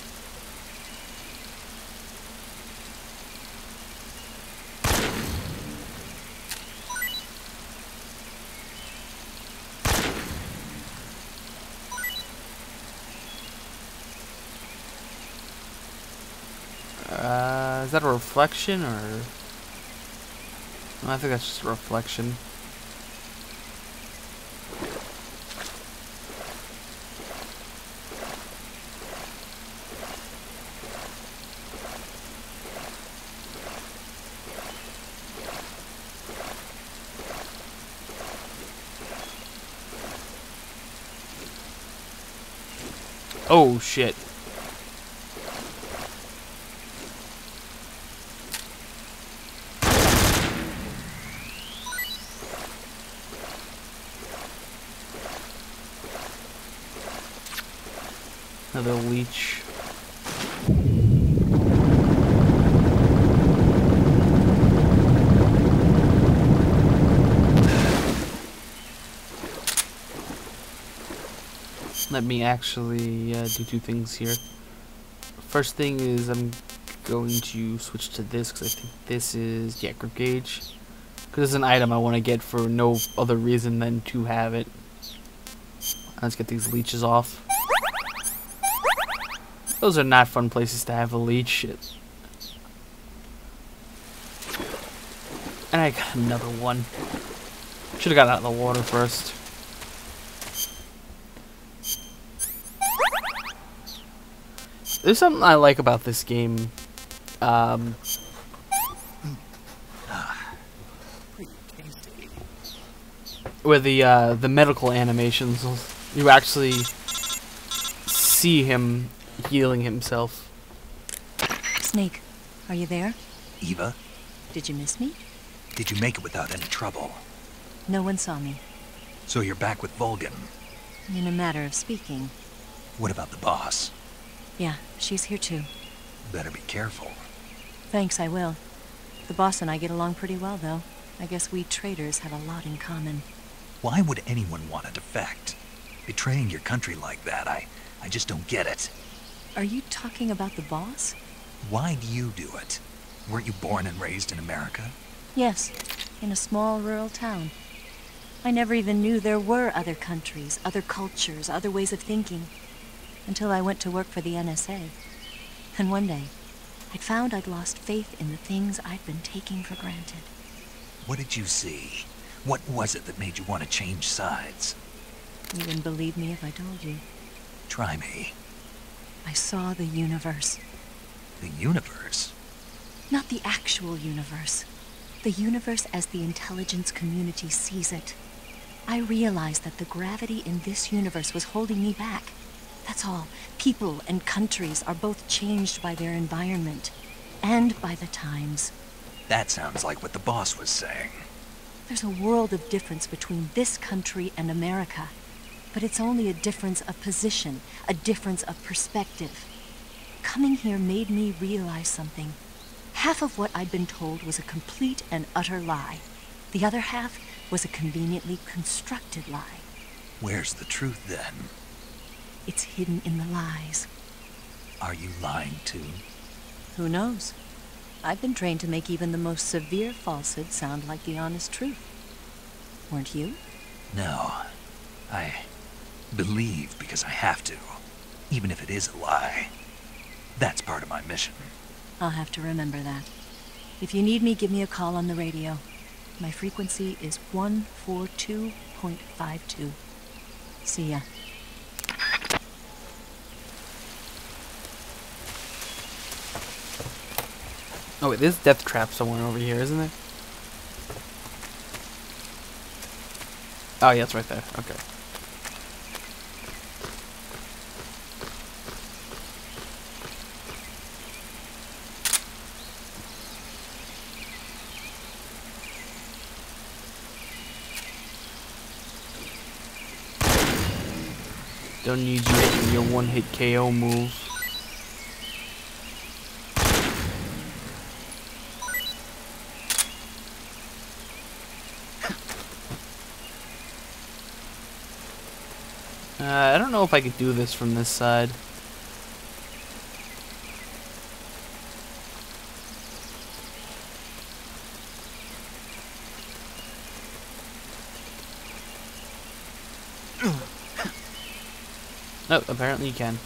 Is that a reflection or? No, I think that's just a reflection. Oh shit. Another leech. Let me actually do two things here. First thing is I'm going to switch to this because I think this is, yeah, grip gauge. Because it's an item I want to get for no other reason than to have it. Let's get these leeches off. Those are not fun places to have a leech. And I got another one. Should have got out of the water first. There's something I like about this game. Where the medical animations, you actually see him healing himself. Snake, are you there? Eva? Did you miss me? Did you make it without any trouble? No one saw me. So you're back with Vulcan? In a matter of speaking. What about the boss? Yeah, she's here too. Better be careful. Thanks, I will. The boss and I get along pretty well, though. I guess we traitors have a lot in common. Why would anyone want to defect? Betraying your country like that, I just don't get it. Are you talking about the boss? Why'd you do it? Weren't you born and raised in America? Yes, in a small rural town. I never even knew there were other countries, other cultures, other ways of thinking, until I went to work for the NSA. And one day, I'd found I'd lost faith in the things I'd been taking for granted. What did you see? What was it that made you want to change sides? You wouldn't believe me if I told you. Try me. I saw the universe. The universe? Not the actual universe. The universe as the intelligence community sees it. I realized that the gravity in this universe was holding me back. That's all. People and countries are both changed by their environment and by the times. That sounds like what the boss was saying. There's a world of difference between this country and America, but it's only a difference of position, a difference of perspective. Coming here made me realize something. Half of what I'd been told was a complete and utter lie. The other half was a conveniently constructed lie. Where's the truth, then? It's hidden in the lies. Are you lying, too? Who knows? I've been trained to make even the most severe falsehood sound like the honest truth. Weren't you? No. I believe because I have to, even if it is a lie. That's part of my mission. I'll have to remember that. If you need me, give me a call on the radio. My frequency is 142.52. See ya. Oh wait, there's death trap somewhere over here, isn't there? Oh yeah, it's right there. Okay. Don't need you hitting your one-hit KO move. I don't know if I could do this from this side. Oh, apparently you can.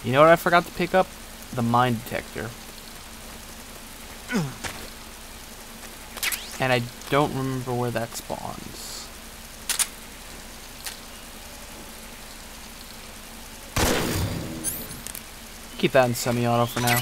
You know what I forgot to pick up? The mine detector. And I don't remember where that spawns. Keep that in semi-auto for now.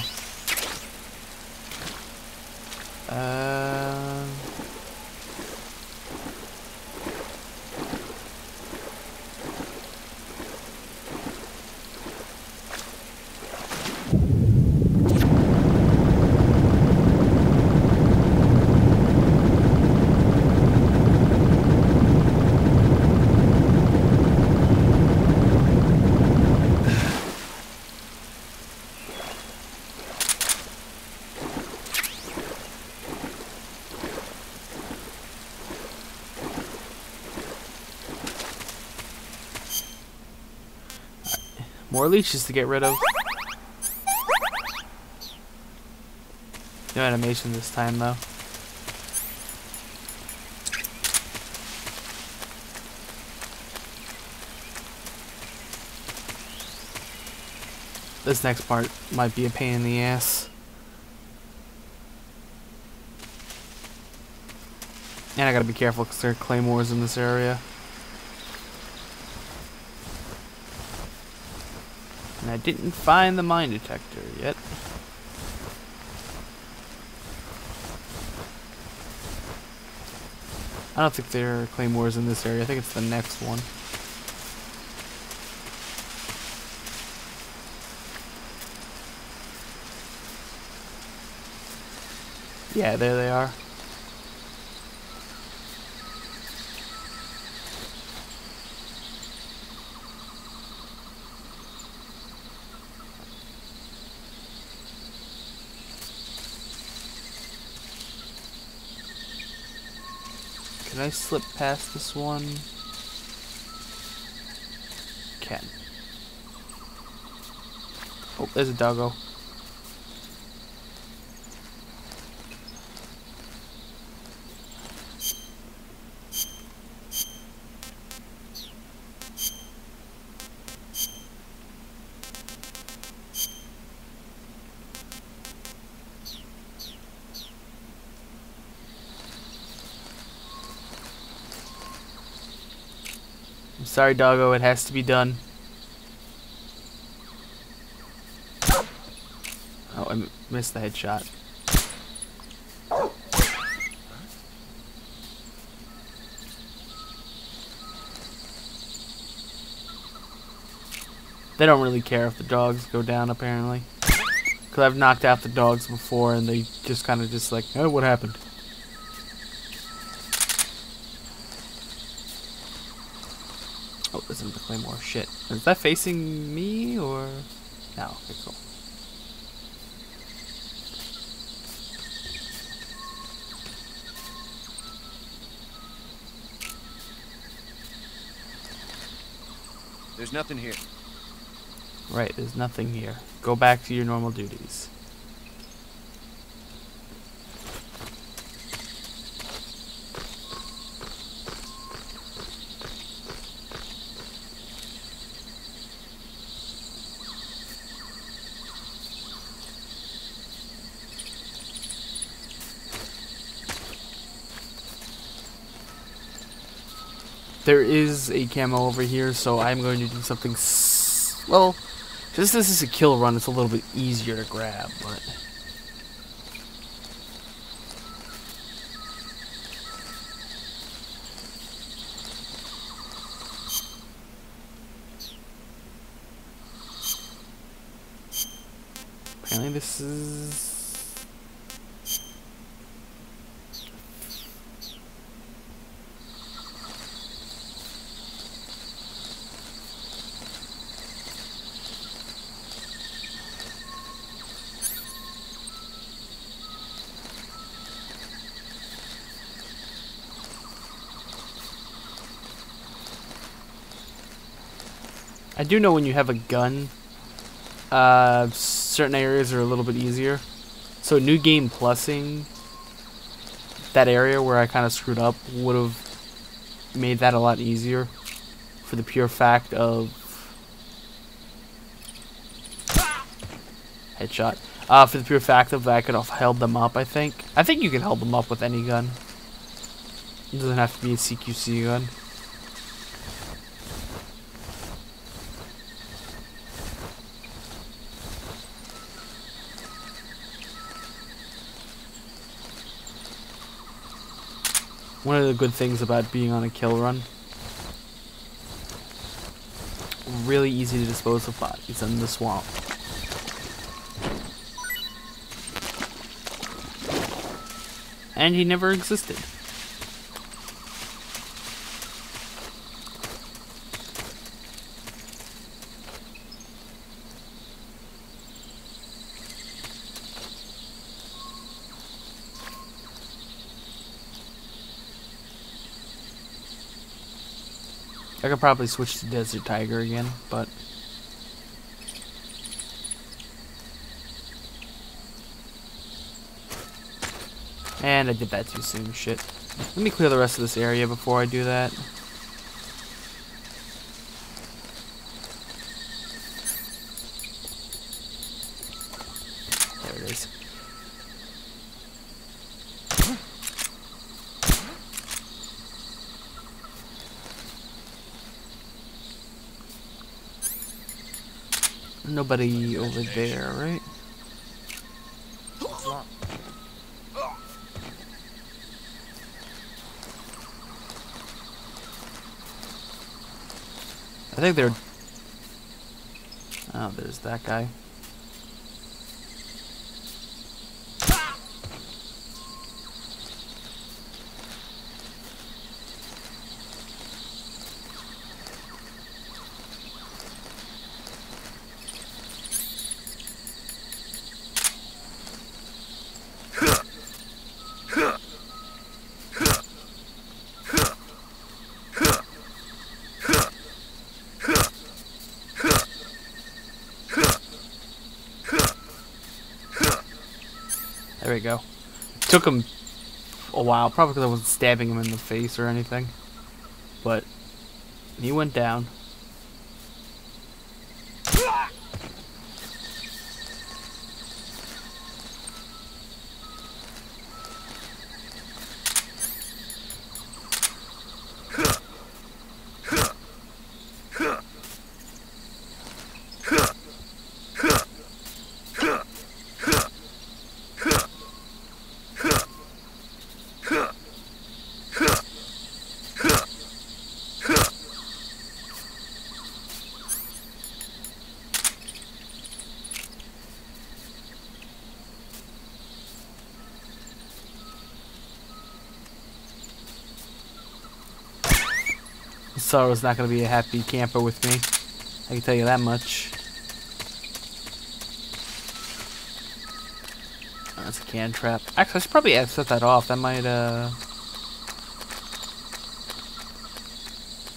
More leeches to get rid of. No animation this time, though. This next part might be a pain in the ass. And I gotta be careful because there are claymores in this area. And I didn't find the mine detector yet. I don't think there are claymores in this area. I think it's the next one. Yeah, there they are. Can I slip past this one? Can. Oh, there's a doggo. I'm sorry, doggo, it has to be done. Oh, I missed the headshot. They don't really care if the dogs go down, apparently. Because I've knocked out the dogs before, and they just kind of just like, oh, what happened? Oh, there's another claymore. Shit. Is that facing me, or... No, okay, cool. There's nothing here. Right, there's nothing here. Go back to your normal duties. There is a camo over here, so I'm going to do something well, since this is a kill run, it's a little bit easier to grab, but... Apparently this is... I do know when you have a gun, certain areas are a little bit easier. So New Game Plusing that area where I kind of screwed up would have made that a lot easier for the pure fact of headshot. For the pure fact of that I could have held them up, I think. I think you can hold them up with any gun. It doesn't have to be a CQC gun. One of the good things about being on a kill run, really easy to dispose of bodies in the swamp. And he never existed. I could probably switch to Desert Tiger again, but... And I did that too soon, shit. Let me clear the rest of this area before I do that. There it is. Nobody over there, right? I think they're... Oh, there's that guy. There we go. Took him a while, probably because I wasn't stabbing him in the face or anything. But he went down. Sorrow's not going to be a happy camper with me. I can tell you that much. Oh, that's a can trap. Actually, I should probably set that off. That might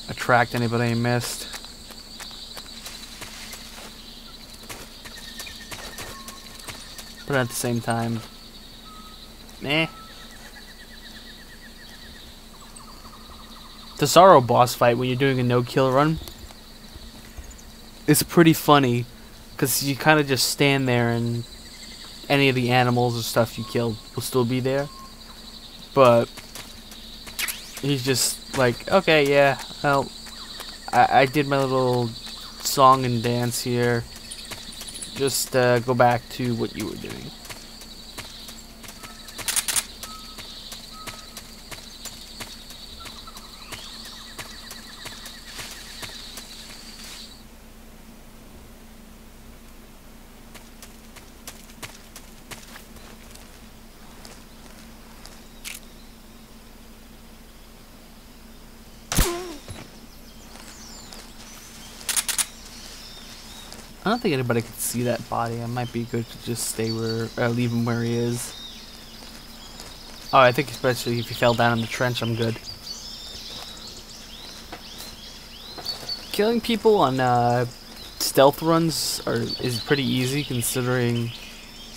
attract anybody I missed. But at the same time, meh. The Sorrow boss fight when you're doing a no-kill run is pretty funny because you kind of just stand there and any of the animals or stuff you killed will still be there. But he's just like, okay, yeah, well, I did my little song and dance here. Just go back to what you were doing. I don't think anybody can see that body. It might be good to just stay where, leave him where he is. Oh, I think especially if he fell down in the trench, I'm good. Killing people on stealth runs is pretty easy, considering,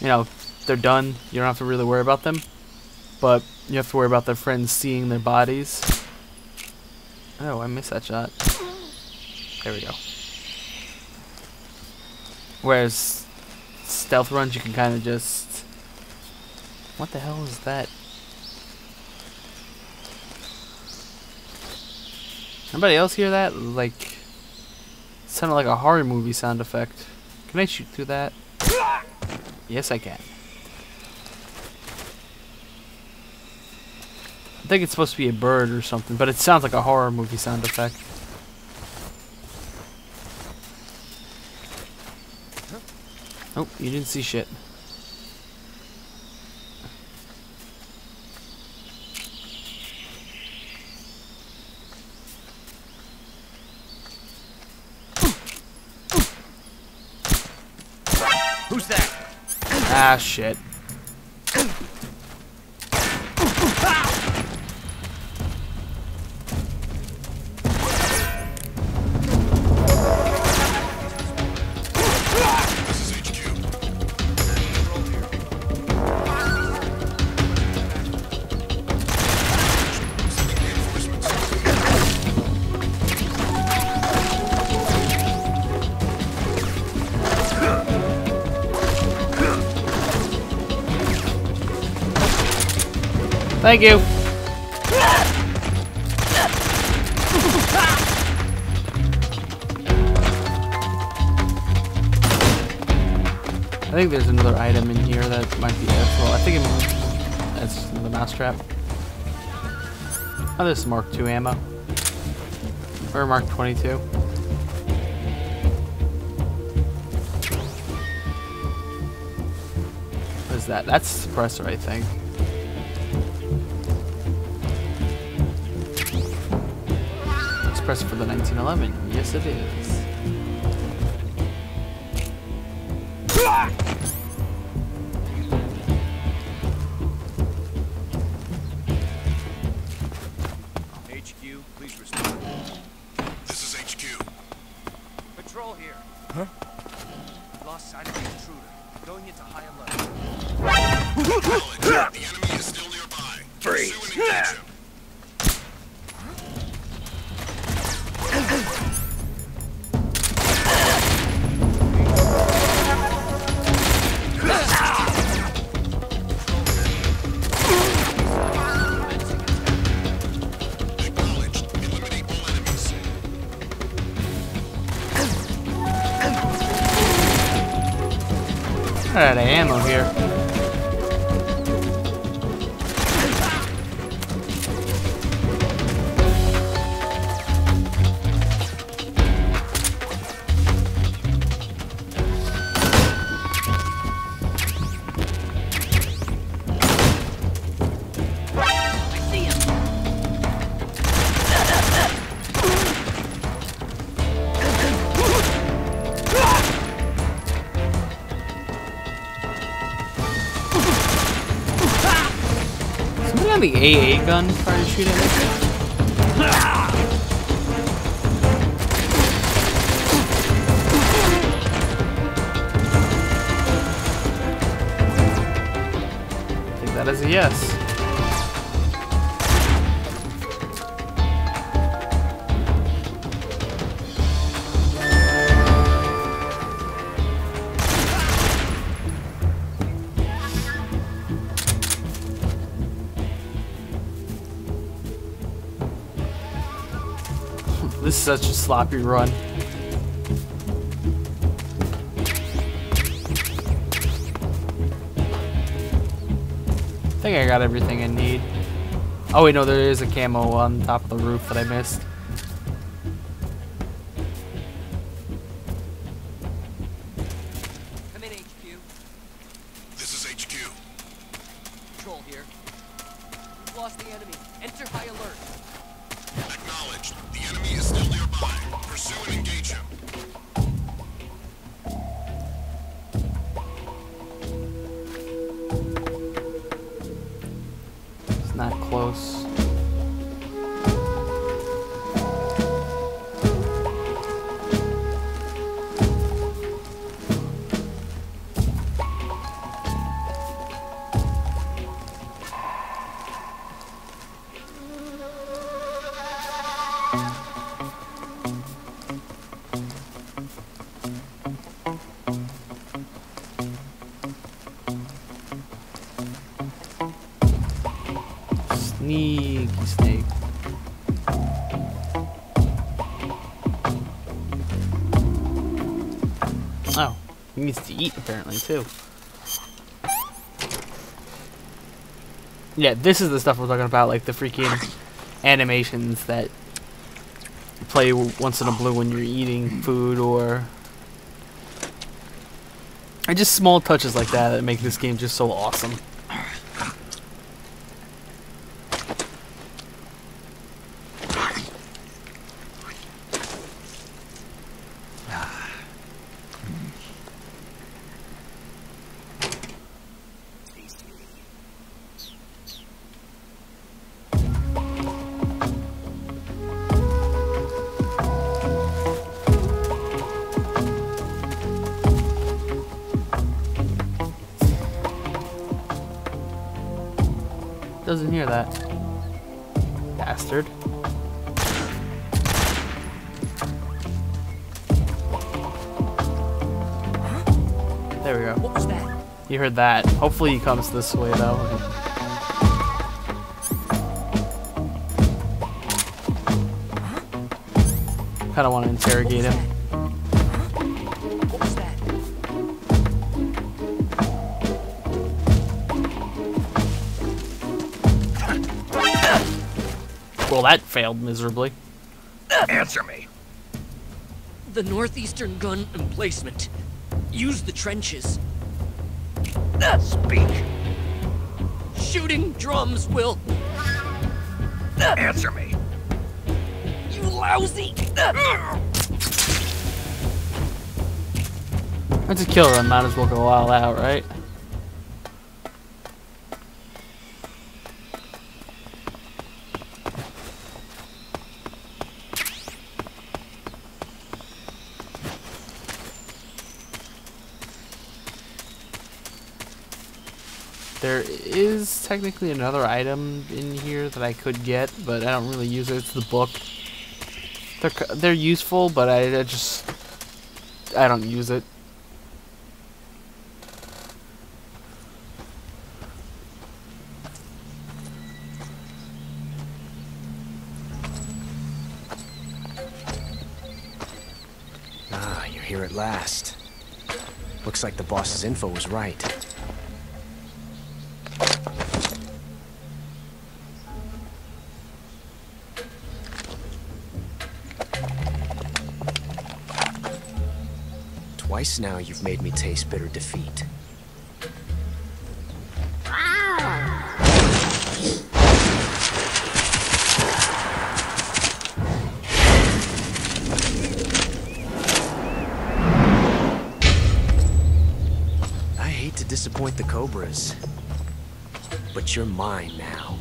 you know, they're done. You don't have to really worry about them, but you have to worry about their friends seeing their bodies. Oh, I missed that shot. There we go. Whereas stealth runs, you can kind of just... What the hell is that? Anybody else hear that? Like, it sounded like a horror movie sound effect. Can I shoot through that? Yes, I can. I think it's supposed to be a bird or something, but it sounds like a horror movie sound effect. Oh, you didn't see shit. Who's that? Ah, shit. Thank you. I think there's another item in here that might be well, I think that's another mousetrap. Oh, this is Mark II ammo. Or Mark 22. What is that? That's a suppressor, I think. Suppressor for the 1911. Yes, it is. HQ, please respond. This is HQ. Patrol here. Huh? Lost sight of the intruder. Going into high alert. Freeze. Run out of ammo here. The AA gun trying to shoot at me? I think that is a yes. This is such a sloppy run. I think I got everything I need. Oh wait, no, there is a camo on top of the roof that I missed. Come in, HQ. This is HQ. Control here. We've lost the enemy. Enter high alert. Acknowledged. The enemy is still nearby. Pursue and engage him. It's not close. Sneaky snake. Oh, he needs to eat apparently too. Yeah, this is the stuff we're talking about, like the freaking animations that play once in a blue when you're eating food, or just small touches like that that make this game just so awesome. Doesn't hear that. Bastard. There we go. What was that? You heard that. Hopefully he comes this way though. Kinda want to interrogate him. What was that? Well, that failed miserably. Answer me. The northeastern gun emplacement. Use the trenches. Speak. Shooting drums will... Answer me. You lousy... That's a kill run, might as well go all out, right? There is technically another item in here that I could get, but I don't really use it. It's the book. They're useful, but I don't use it. Ah, you're here at last. Looks like the boss's info was right. Twice now you've made me taste bitter defeat. I hate to disappoint the Cobras, but you're mine now.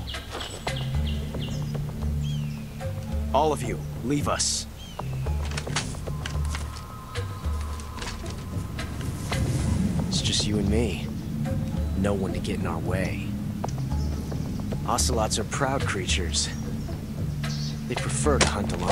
All of you, leave us. It's just you and me. No one to get in our way. Ocelots are proud creatures. They prefer to hunt alone.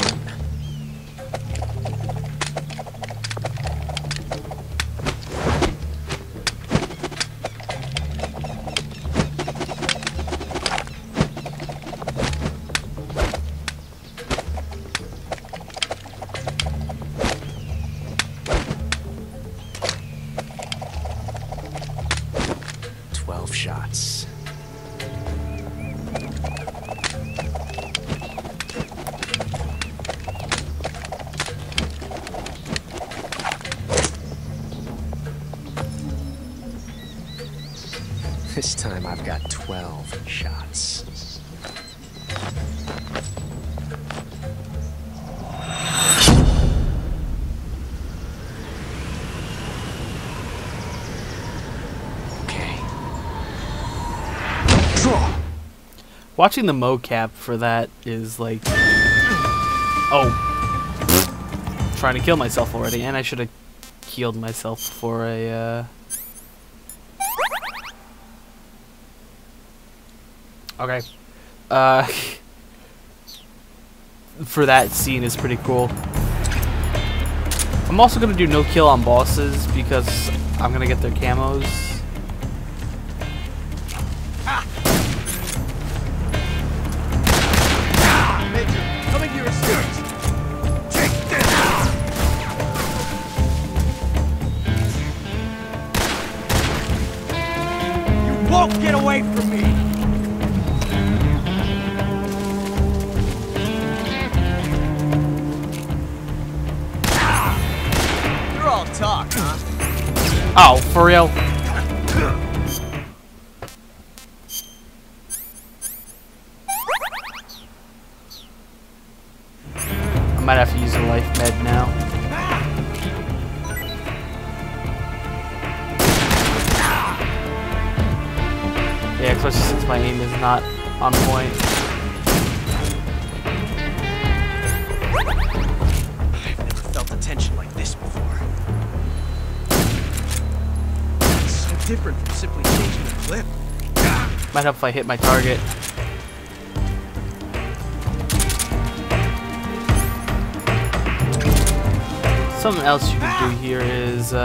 Shots. This time I've got 12 shots. Watching the mocap for that is like, oh, trying to kill myself already, and I should have healed myself for a. Okay, for that scene is pretty cool. I'm also gonna do no kill on bosses because I'm gonna get their camos. Coming to your assistance. Take this. You won't get away from me. You're all talk, huh? Oh, for real? I might have to use a life med now. Yeah, especially since my aim is not on point. I've never felt a tension like this before. It's so different from simply changing the clip. Might help if I hit my target. Something else you can do here is, Get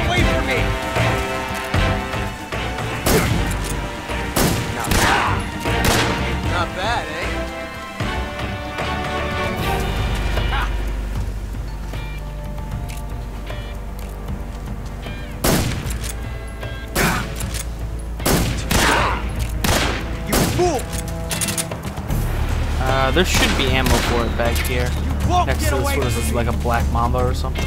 away from me! Not bad, eh? You fool! there should be ammo for it back here. Next to this, what is this, like a black mamba or something?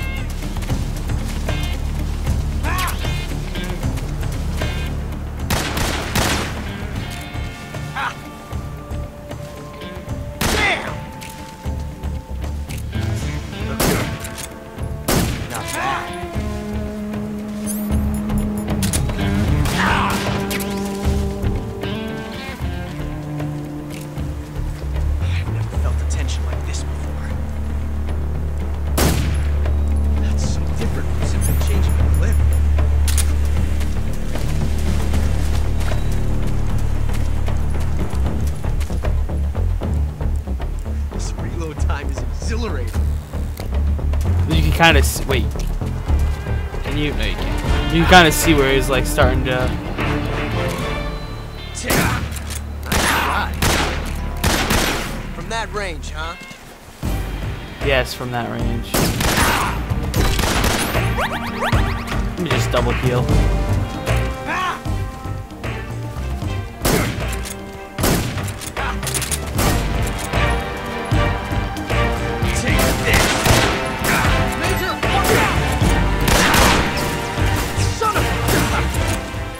kind of wait. Can you? No, you can't. You can kind of see where he's like starting to. From that range, huh? Yes, from that range. Let me just double heal.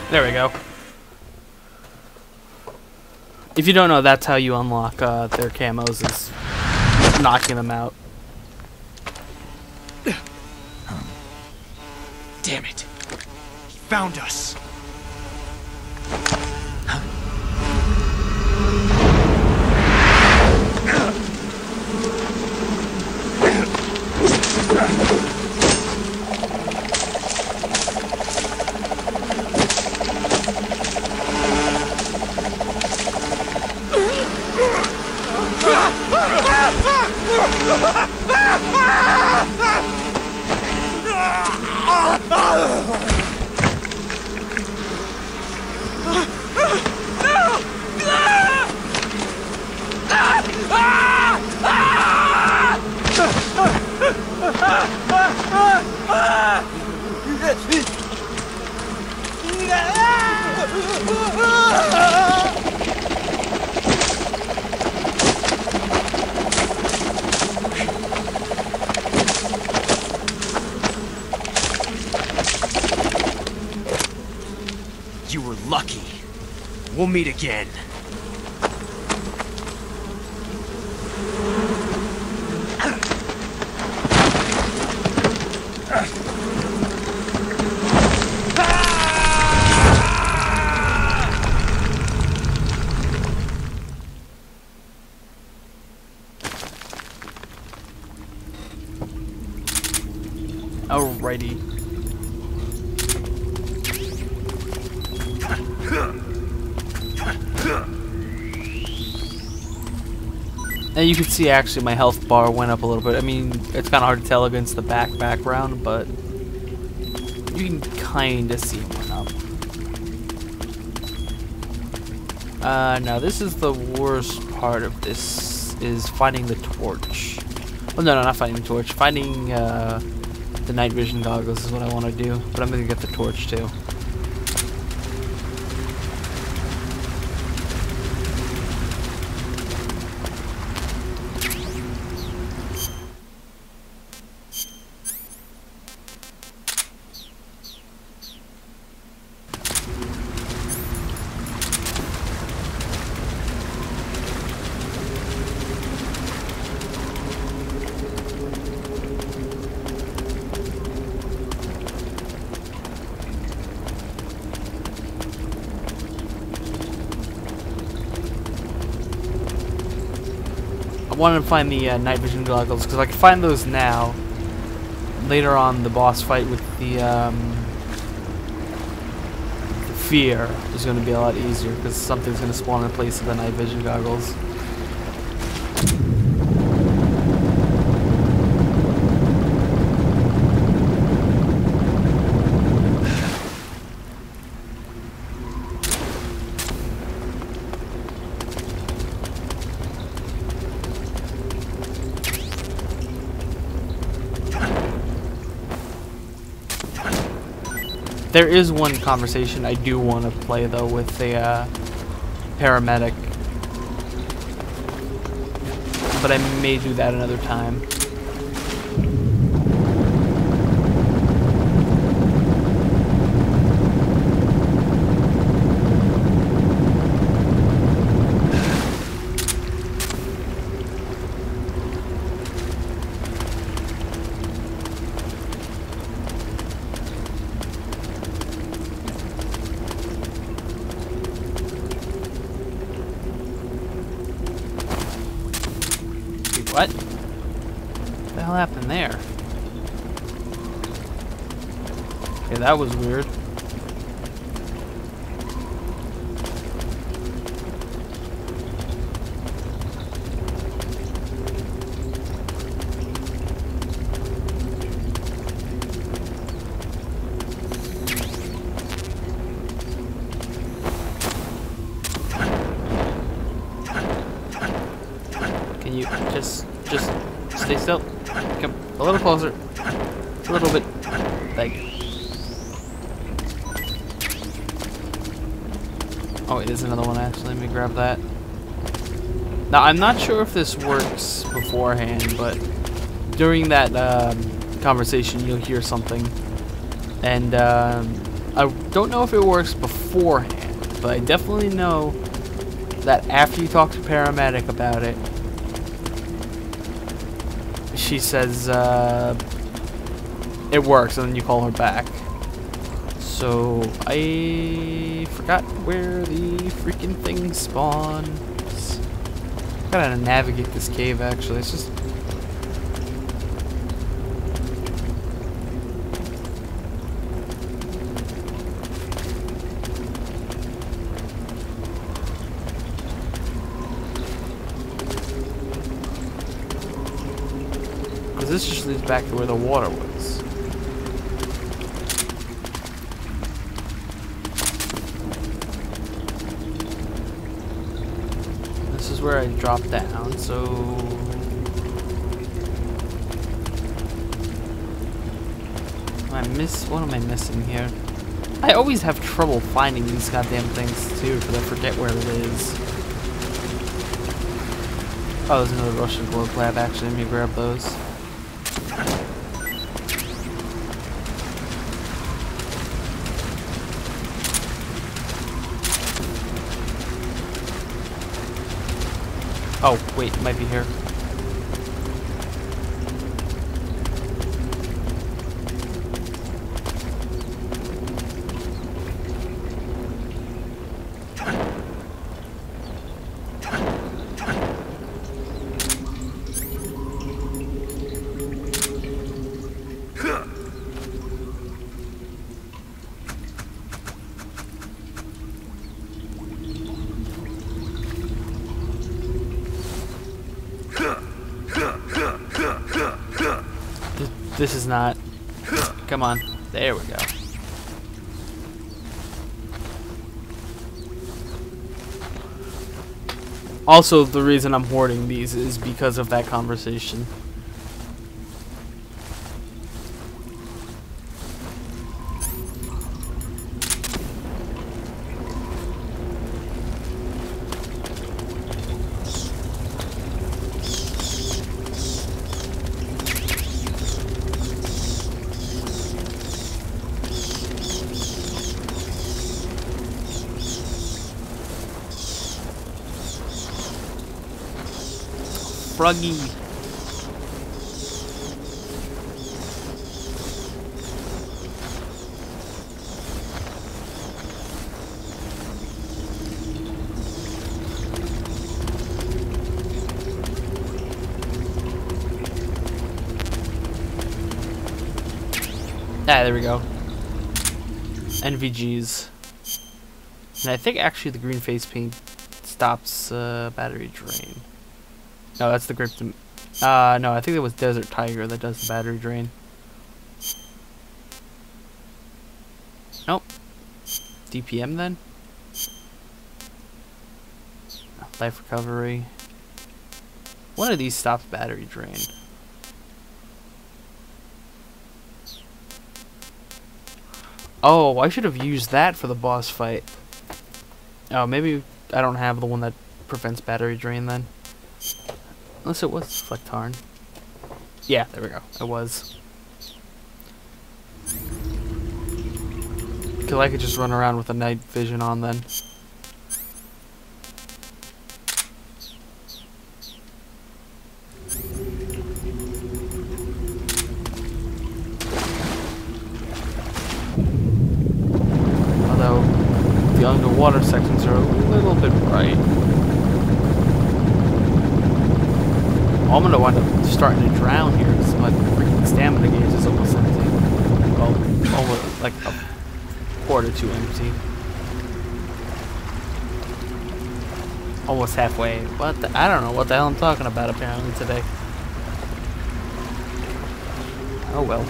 There we go. If you don't know, that's how you unlock their camos, is knocking them out. Damn it. He found us. You were lucky. We'll meet again. Alrighty. And you can see actually my health bar went up a little bit. I mean, it's kind of hard to tell against the background, but you can kind of see it went up. Now this is the worst part of this, is finding the torch. Well, no, not finding the torch. Finding the night vision goggles is what I want to do, but I'm going to get the torch too. I wanted to find the night vision goggles, because if I can find those now, later on the boss fight with the fear is going to be a lot easier, because something's going to spawn in place of the night vision goggles. There is one conversation I do want to play though with the paramedic, but I may do that another time. What? What the hell happened there? Okay, that was weird. closer. A little bit. Thank you. Oh wait, there's another one actually. Let me grab that. Now, I'm not sure if this works beforehand, but during that conversation, you'll hear something. And I don't know if it works beforehand, but I definitely know that after you talk to paramedic about it, she says it works, and then you call her back. So, I forgot where the freaking thing spawns. I gotta navigate this cave, actually. It's just... because this just leads back to where the water was. This is where I dropped down, so... what am I missing here? I always have trouble finding these goddamn things, too, because I forget where it is. Oh, there's another Russian globe lab, actually. Let me grab those. Oh, wait, it might be here. This is not... Come on. There we go. Also, the reason I'm hoarding these is because of that conversation. Froggy. Ah, there we go. NVGs. And I think actually the green face paint stops battery drain. No, that's the grip. No, I think it was Desert Tiger that does the battery drain. Nope. DPM then? Life recovery. One of these stops battery drain. Oh, I should have used that for the boss fight. Oh, maybe I don't have the one that prevents battery drain then. Unless it was Flectarn. Yeah, there we go. It was. Because I could just run around with the night vision on then. Although, the underwater sections are a little bit bright. I'm gonna wind up starting to drown here because my freaking stamina gauge is almost empty. Well, almost like a quarter to empty. Almost halfway. What the, I don't know what the hell I'm talking about apparently today. Oh well.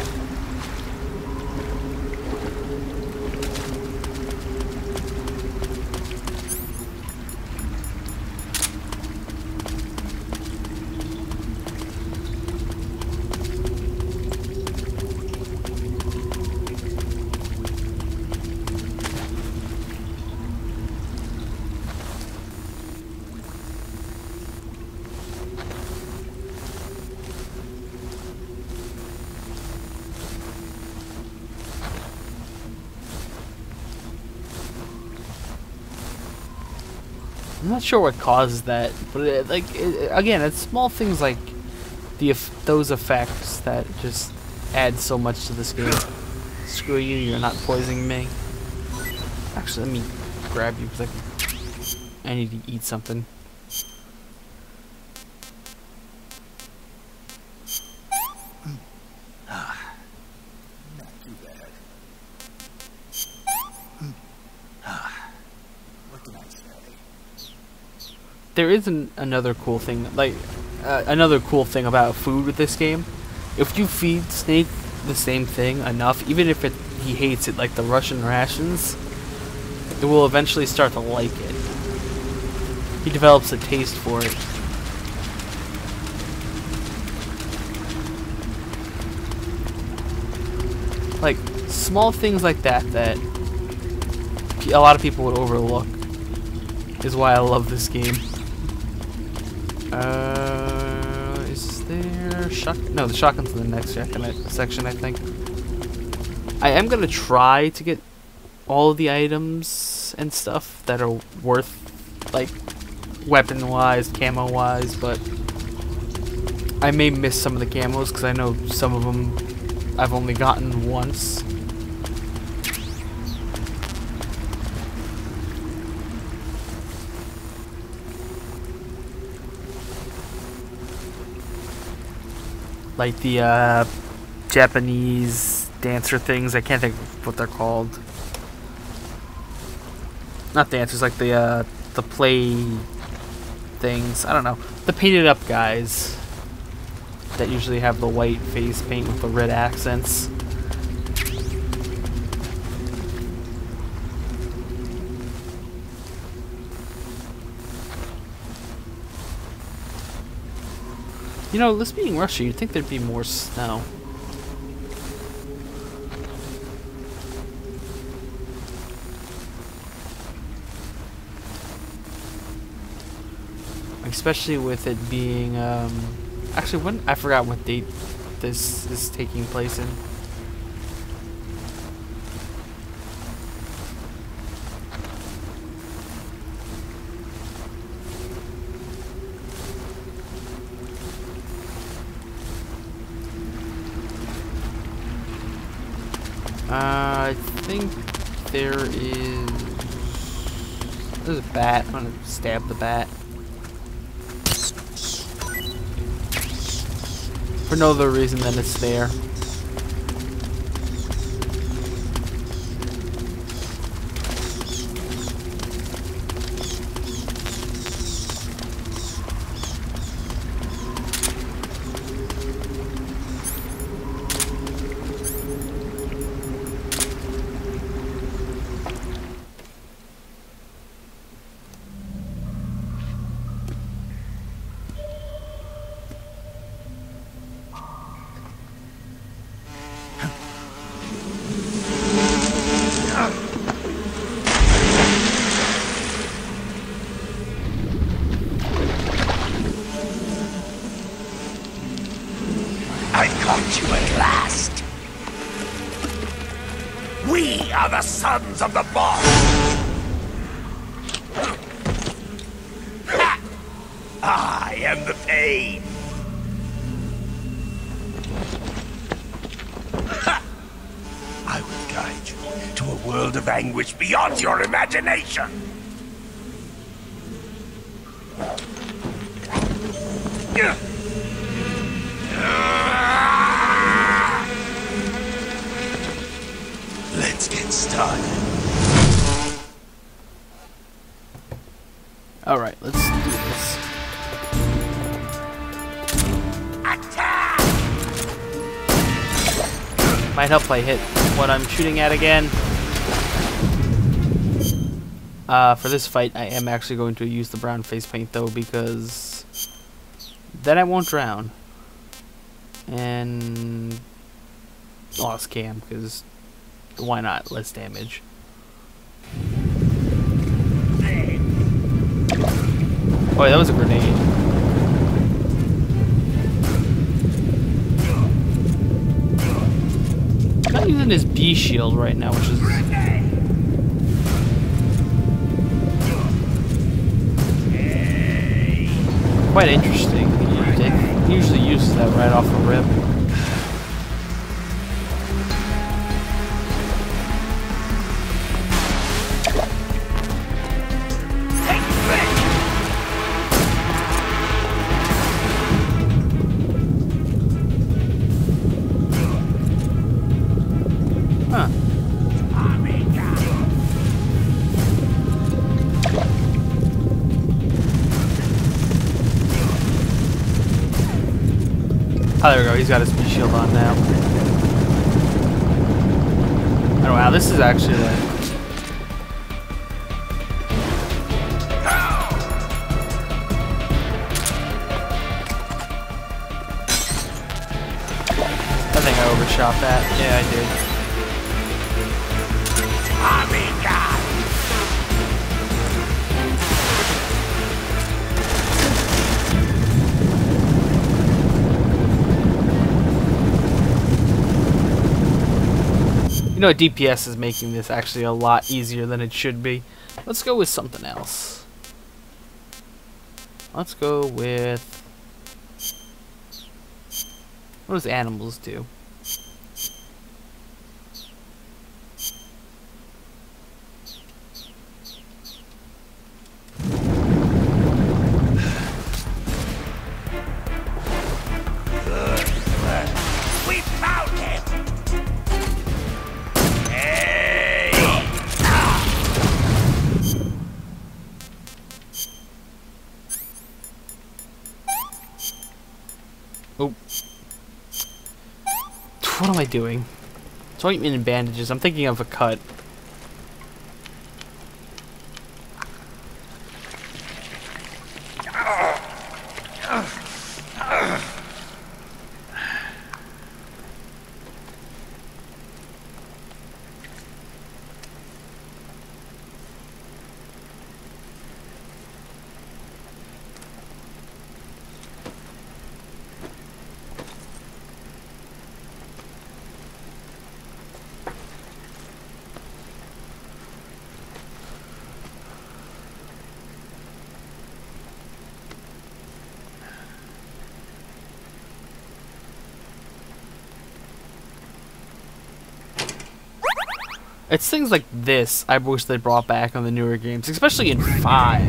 I'm not sure what causes that, but again, it's small things like those effects that just add so much to this game. Screw you, you're not poisoning me. Actually, let me grab you because I need to eat something. Not too bad. What can I say? There is another cool thing, another cool thing about food with this game. If you feed Snake the same thing enough, even if he hates it, like the Russian rations, it will eventually start to like it. He develops a taste for it. Like, small things like that a lot of people would overlook is why I love this game. Is there no, the shotgun's in the next section, I think. I am gonna try to get all of the items and stuff that are worth, like, weapon-wise, camo-wise, but I may miss some of the camos because I know some of them I've only gotten once. Like the Japanese dancer things. I can't think of what they're called. Not dancers, like the play things. I don't know. The painted up guys that usually have the white face paint with the red accents. You know, this being Russia, you'd think there'd be more snow. Especially with it being, actually, I forgot what date this is taking place in. I think there's a bat. I'm gonna stab the bat. For no other reason than it's there. I caught you at last. We are the sons of the boss. I am the pain. I will guide you to a world of anguish beyond your imagination. Let's get started. Alright, let's do this. Attack! Might help if I hit what I'm shooting at again. For this fight, I am actually going to use the brown face paint though, because then I won't drown. And lost cam, because why not? Less damage. Oh, yeah, that was a grenade. I'm not using his B shield right now, which is... quite interesting. It usually uses that right off the rip. Oh, there we go. He's got his B shield on now. Oh wow, this is actually like... I think I overshot that. Yeah, I did. You know, DPS is making this actually a lot easier than it should be. Let's go with something else. Let's go with... what does animals do? We found him! Oh. What am I doing? It's ointment and bandages. I'm thinking of a cut. It's things like this I wish they brought back on the newer games, especially in 5.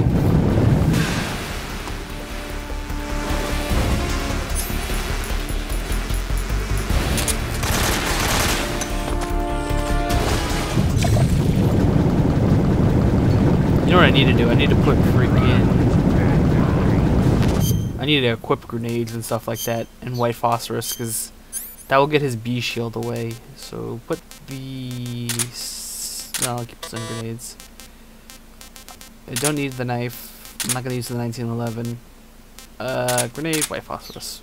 You know what I need to do? I need to put I need to equip grenades and stuff like that and white phosphorus, because that will get his B shield away. So put the... no, I'll keep some grenades. I don't need the knife. I'm not going to use the 1911. Grenade, white phosphorus.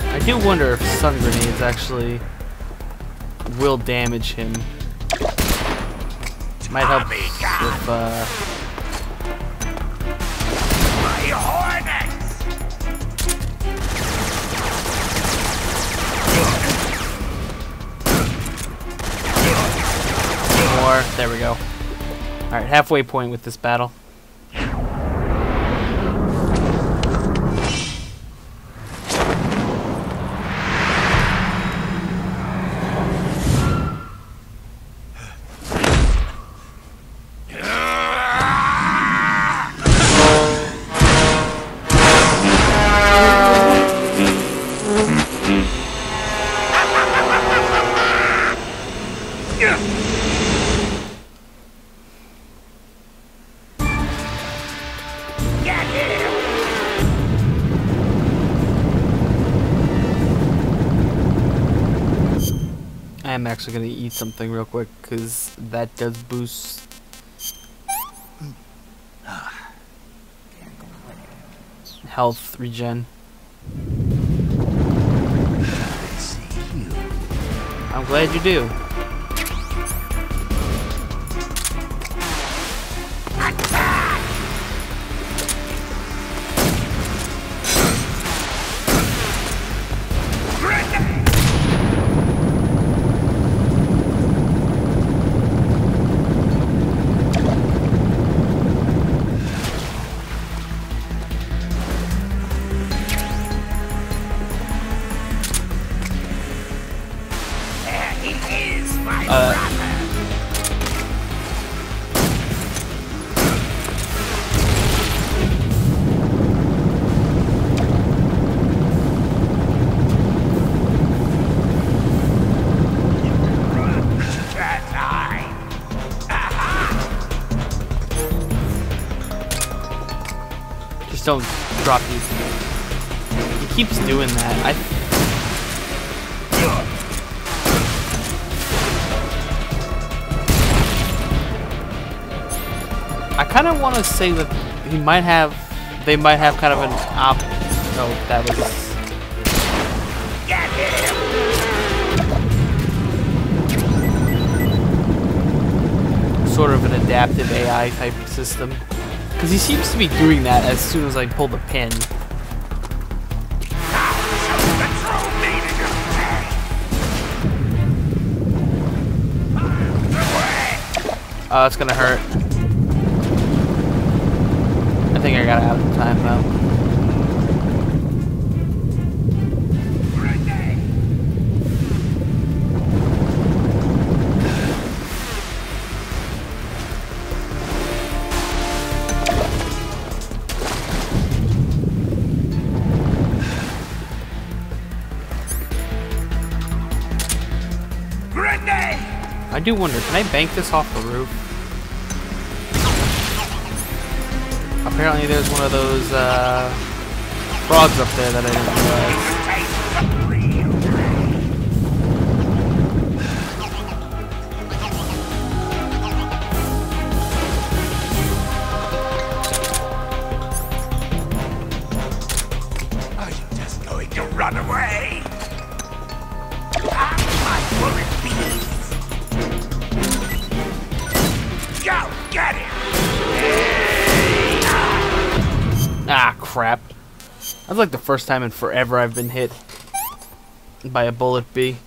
I do wonder if stun grenades actually will damage him. Might help with more. There we go. Alright, halfway point with this battle. I'm actually gonna eat something real quick because that does boost. Health regen. I'm glad you do. Just don't drop these. He keeps doing that. I kind of want to say that they might have kind of an no, that was. Sort of an adaptive AI type system. Because he seems to be doing that as soon as I pull the pin. Oh, it's gonna hurt. I think I got out of time though. I do wonder, can I bank this off the roof? Apparently there's one of those frogs up there that I didn't realize. Are you just going to run away? My bullet bees. Go get him! Ah, crap. That's like the first time in forever I've been hit by a bullet bee.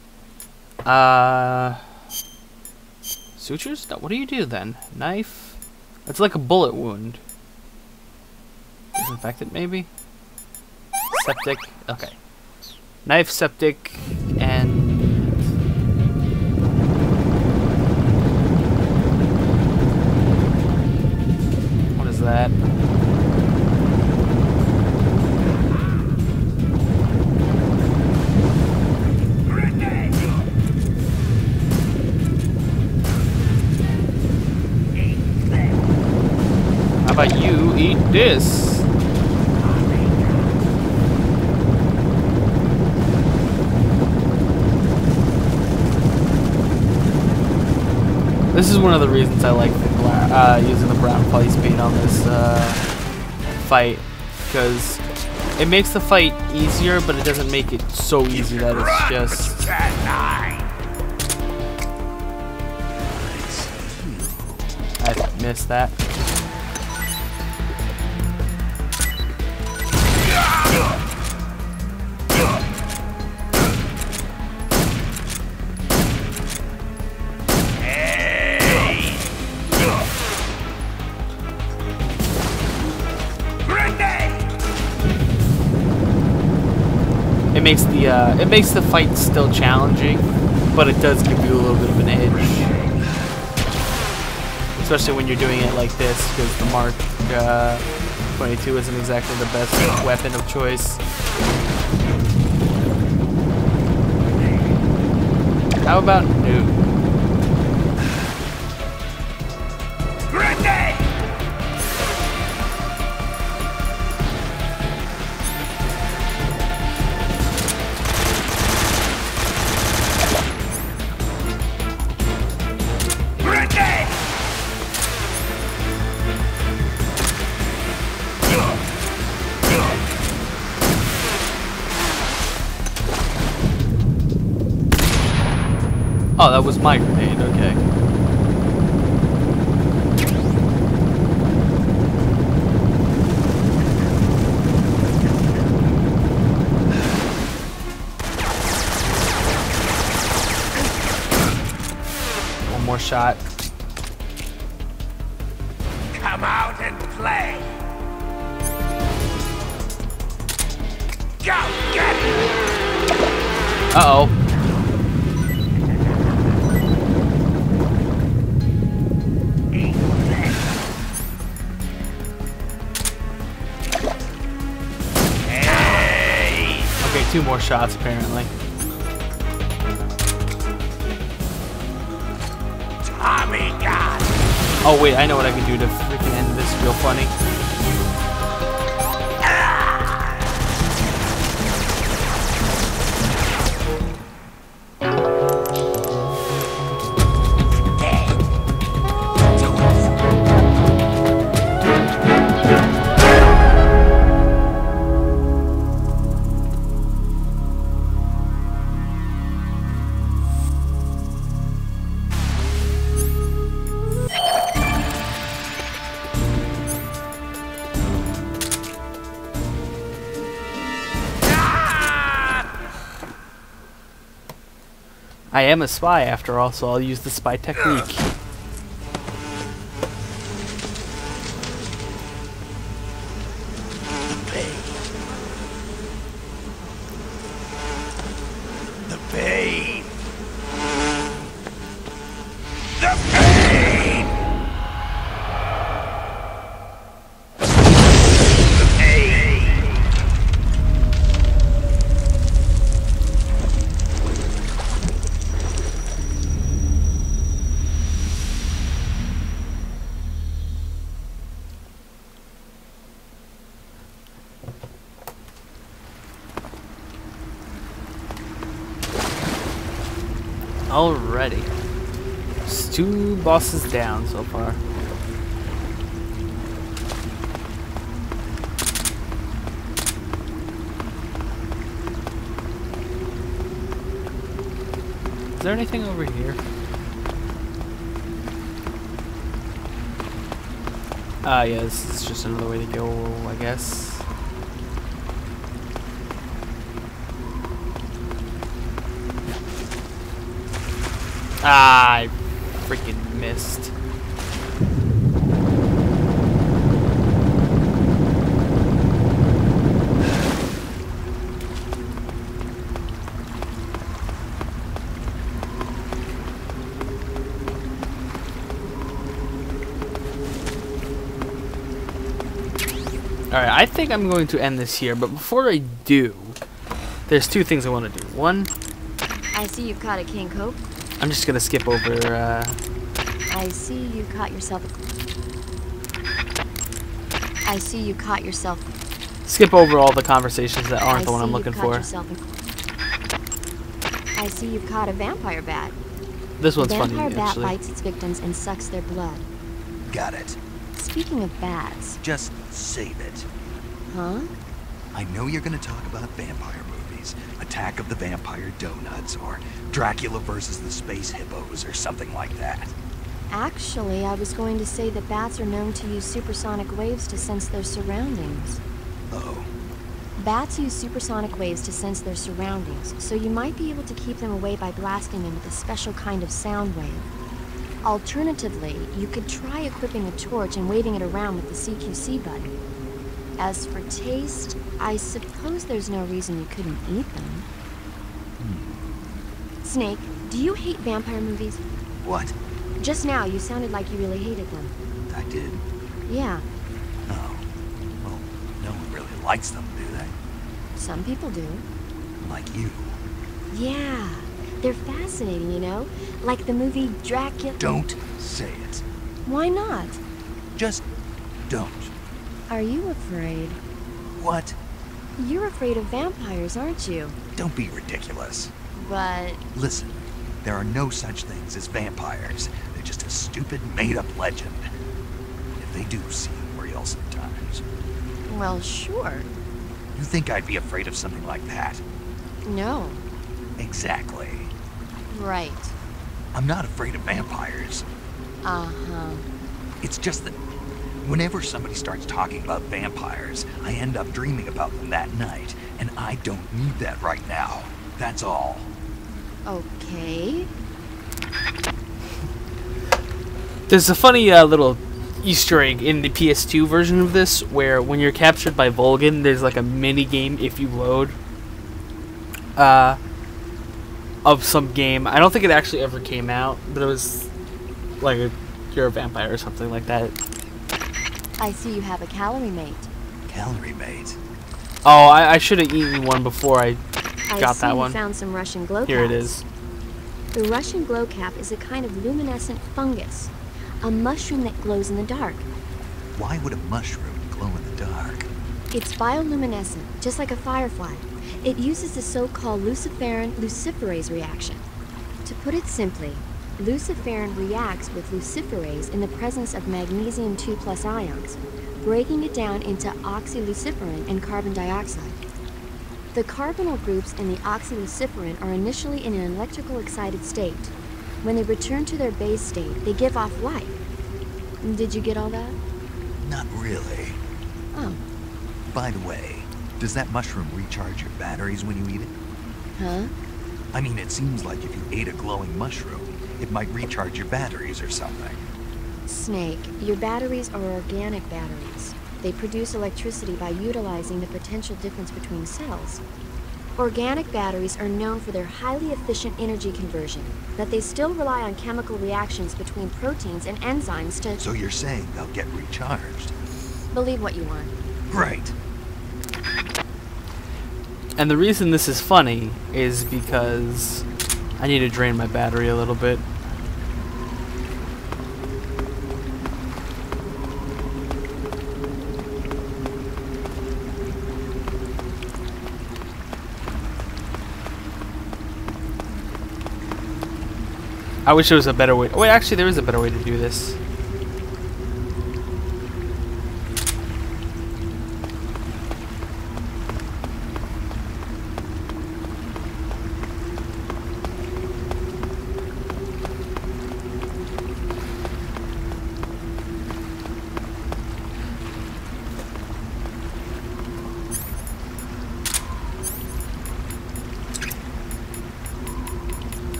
Sutures? No, what do you do then? Knife? It's like a bullet wound. Disinfectant, maybe? Septic? Okay. Knife, septic, and... what is that? How about you eat this? This is one of the reasons I like using the brown face paint on this fight, because it makes the fight easier, but it doesn't make it so easy that it's just... I missed that. It makes the fight still challenging, but it does give you a little bit of an edge, especially when you're doing it like this, because the Mark 22 isn't exactly the best weapon of choice. How about noob? Oh, that was my grenade, okay. One more shot. Come out and play. Go get it. Uh-oh. Okay, 2 more shots apparently. Tommy gun. Oh wait, I know what I can do to freaking end this real funny. I am a spy after all, so I'll use the spy technique. The pain. The pain. The pain. Alrighty. It's 2 bosses down so far. Is there anything over here? Yeah, this is just another way to go, I guess. Ah, I freaking missed. Alright, I think I'm going to end this here, but before I do, there's 2 things I want to do. One, I see you've caught a king cope. I'm just gonna skip over, I see you caught yourself I see you caught yourself. Skip over all the conversations that aren't the one I'm looking for. I see you've caught a vampire bat. This one's funny, vampire bat actually. bites its victims and sucks their blood. Got it. Speaking of bats. Just save it. Huh? I know you're gonna talk about vampire movies. Attack of the Vampire Donuts, or Dracula versus the Space Hippos, or something like that. Actually, I was going to say that bats are known to use supersonic waves to sense their surroundings. Oh. Bats use supersonic waves to sense their surroundings, so you might be able to keep them away by blasting them with a special kind of sound wave. Alternatively, you could try equipping a torch and waving it around with the CQC button. As for taste, I suppose there's no reason you couldn't eat them. Snake, do you hate vampire movies? What? Just now, you sounded like you really hated them. I did? Yeah. Oh. Well, no one really likes them, do they? Some people do. Like you. Yeah. They're fascinating, you know? Like the movie Dracula. Don't say it. Why not? Just don't. Are you afraid? What? You're afraid of vampires, aren't you? Don't be ridiculous. But... Listen, there are no such things as vampires. They're just a stupid, made-up legend. If they do seem real sometimes. Well, sure. You think I'd be afraid of something like that? No. Exactly. Right. I'm not afraid of vampires. Uh-huh. It's just that whenever somebody starts talking about vampires, I end up dreaming about them that night, and I don't need that right now. That's all. Okay. There's a funny little Easter egg in the PS2 version of this, where when you're captured by Volgin, there's like a mini game if you load of some game. I don't think it actually ever came out, but it was like you're a vampire or something like that. I see you have a calorie mate. Calorie mate? Oh, I should have eaten one before I got that one. I found some Russian glow caps. Here it is. The Russian glow cap is a kind of luminescent fungus, a mushroom that glows in the dark. Why would a mushroom glow in the dark? It's bioluminescent, just like a firefly. It uses the so-called luciferin-luciferase reaction. To put it simply, luciferin reacts with luciferase in the presence of magnesium 2+ ions, breaking it down into oxyluciferin and carbon dioxide. The carbonyl groups in the oxyluciferin are initially in an electrical excited state. When they return to their base state, they give off light. Did you get all that? Not really. Oh. By the way, does that mushroom recharge your batteries when you eat it? Huh? I mean, it seems like if you ate a glowing mushroom, it might recharge your batteries or something. Snake, your batteries are organic batteries. They produce electricity by utilizing the potential difference between cells. Organic batteries are known for their highly efficient energy conversion, but they still rely on chemical reactions between proteins and enzymes to... So you're saying they'll get recharged? Believe what you want. Great. And the reason this is funny is because I need to drain my battery a little bit. I wish there was a better way. Wait, actually, there is a better way to do this.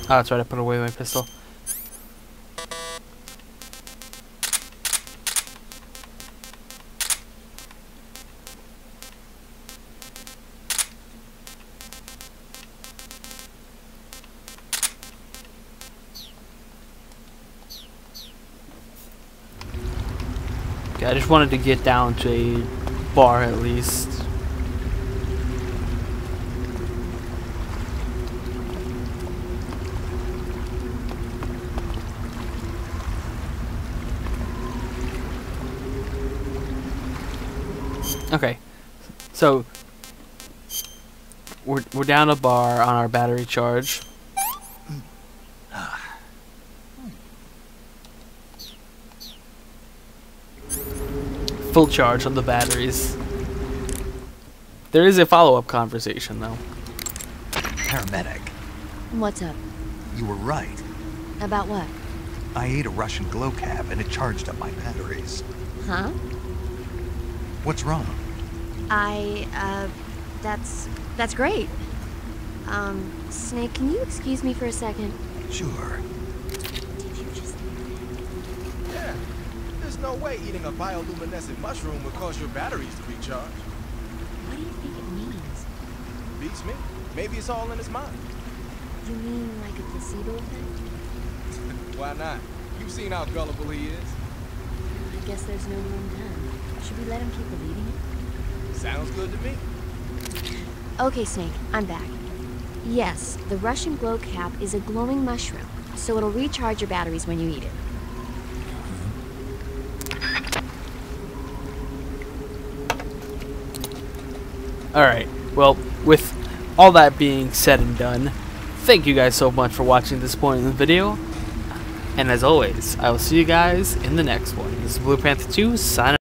Oh, that's right, I put away my pistol. Okay, I just wanted to get down to a bar at least. Okay, so we're down a bar on our battery charge. Full charge on the batteries. There is a follow-up conversation though. Paramedic. What's up? You were right. About what? I ate a Russian glow cap and it charged up my batteries. Huh? What's wrong? That's great. Snake, can you excuse me for a second? Sure. Yeah, there's no way eating a bioluminescent mushroom would cause your batteries to recharge. What do you think it means? Beats me. Maybe it's all in his mind. You mean like a placebo effect? Why not? You've seen how gullible he is. I guess there's no room done. Should we let him keep believing it? Sounds good to me. Okay, Snake, I'm back. Yes, the Russian glow cap is a glowing mushroom, so it'll recharge your batteries when you eat it. Alright, well, with all that being said and done, thank you guys so much for watching this point in the video. And as always, I will see you guys in the next one. This is Blue Panther 2, signing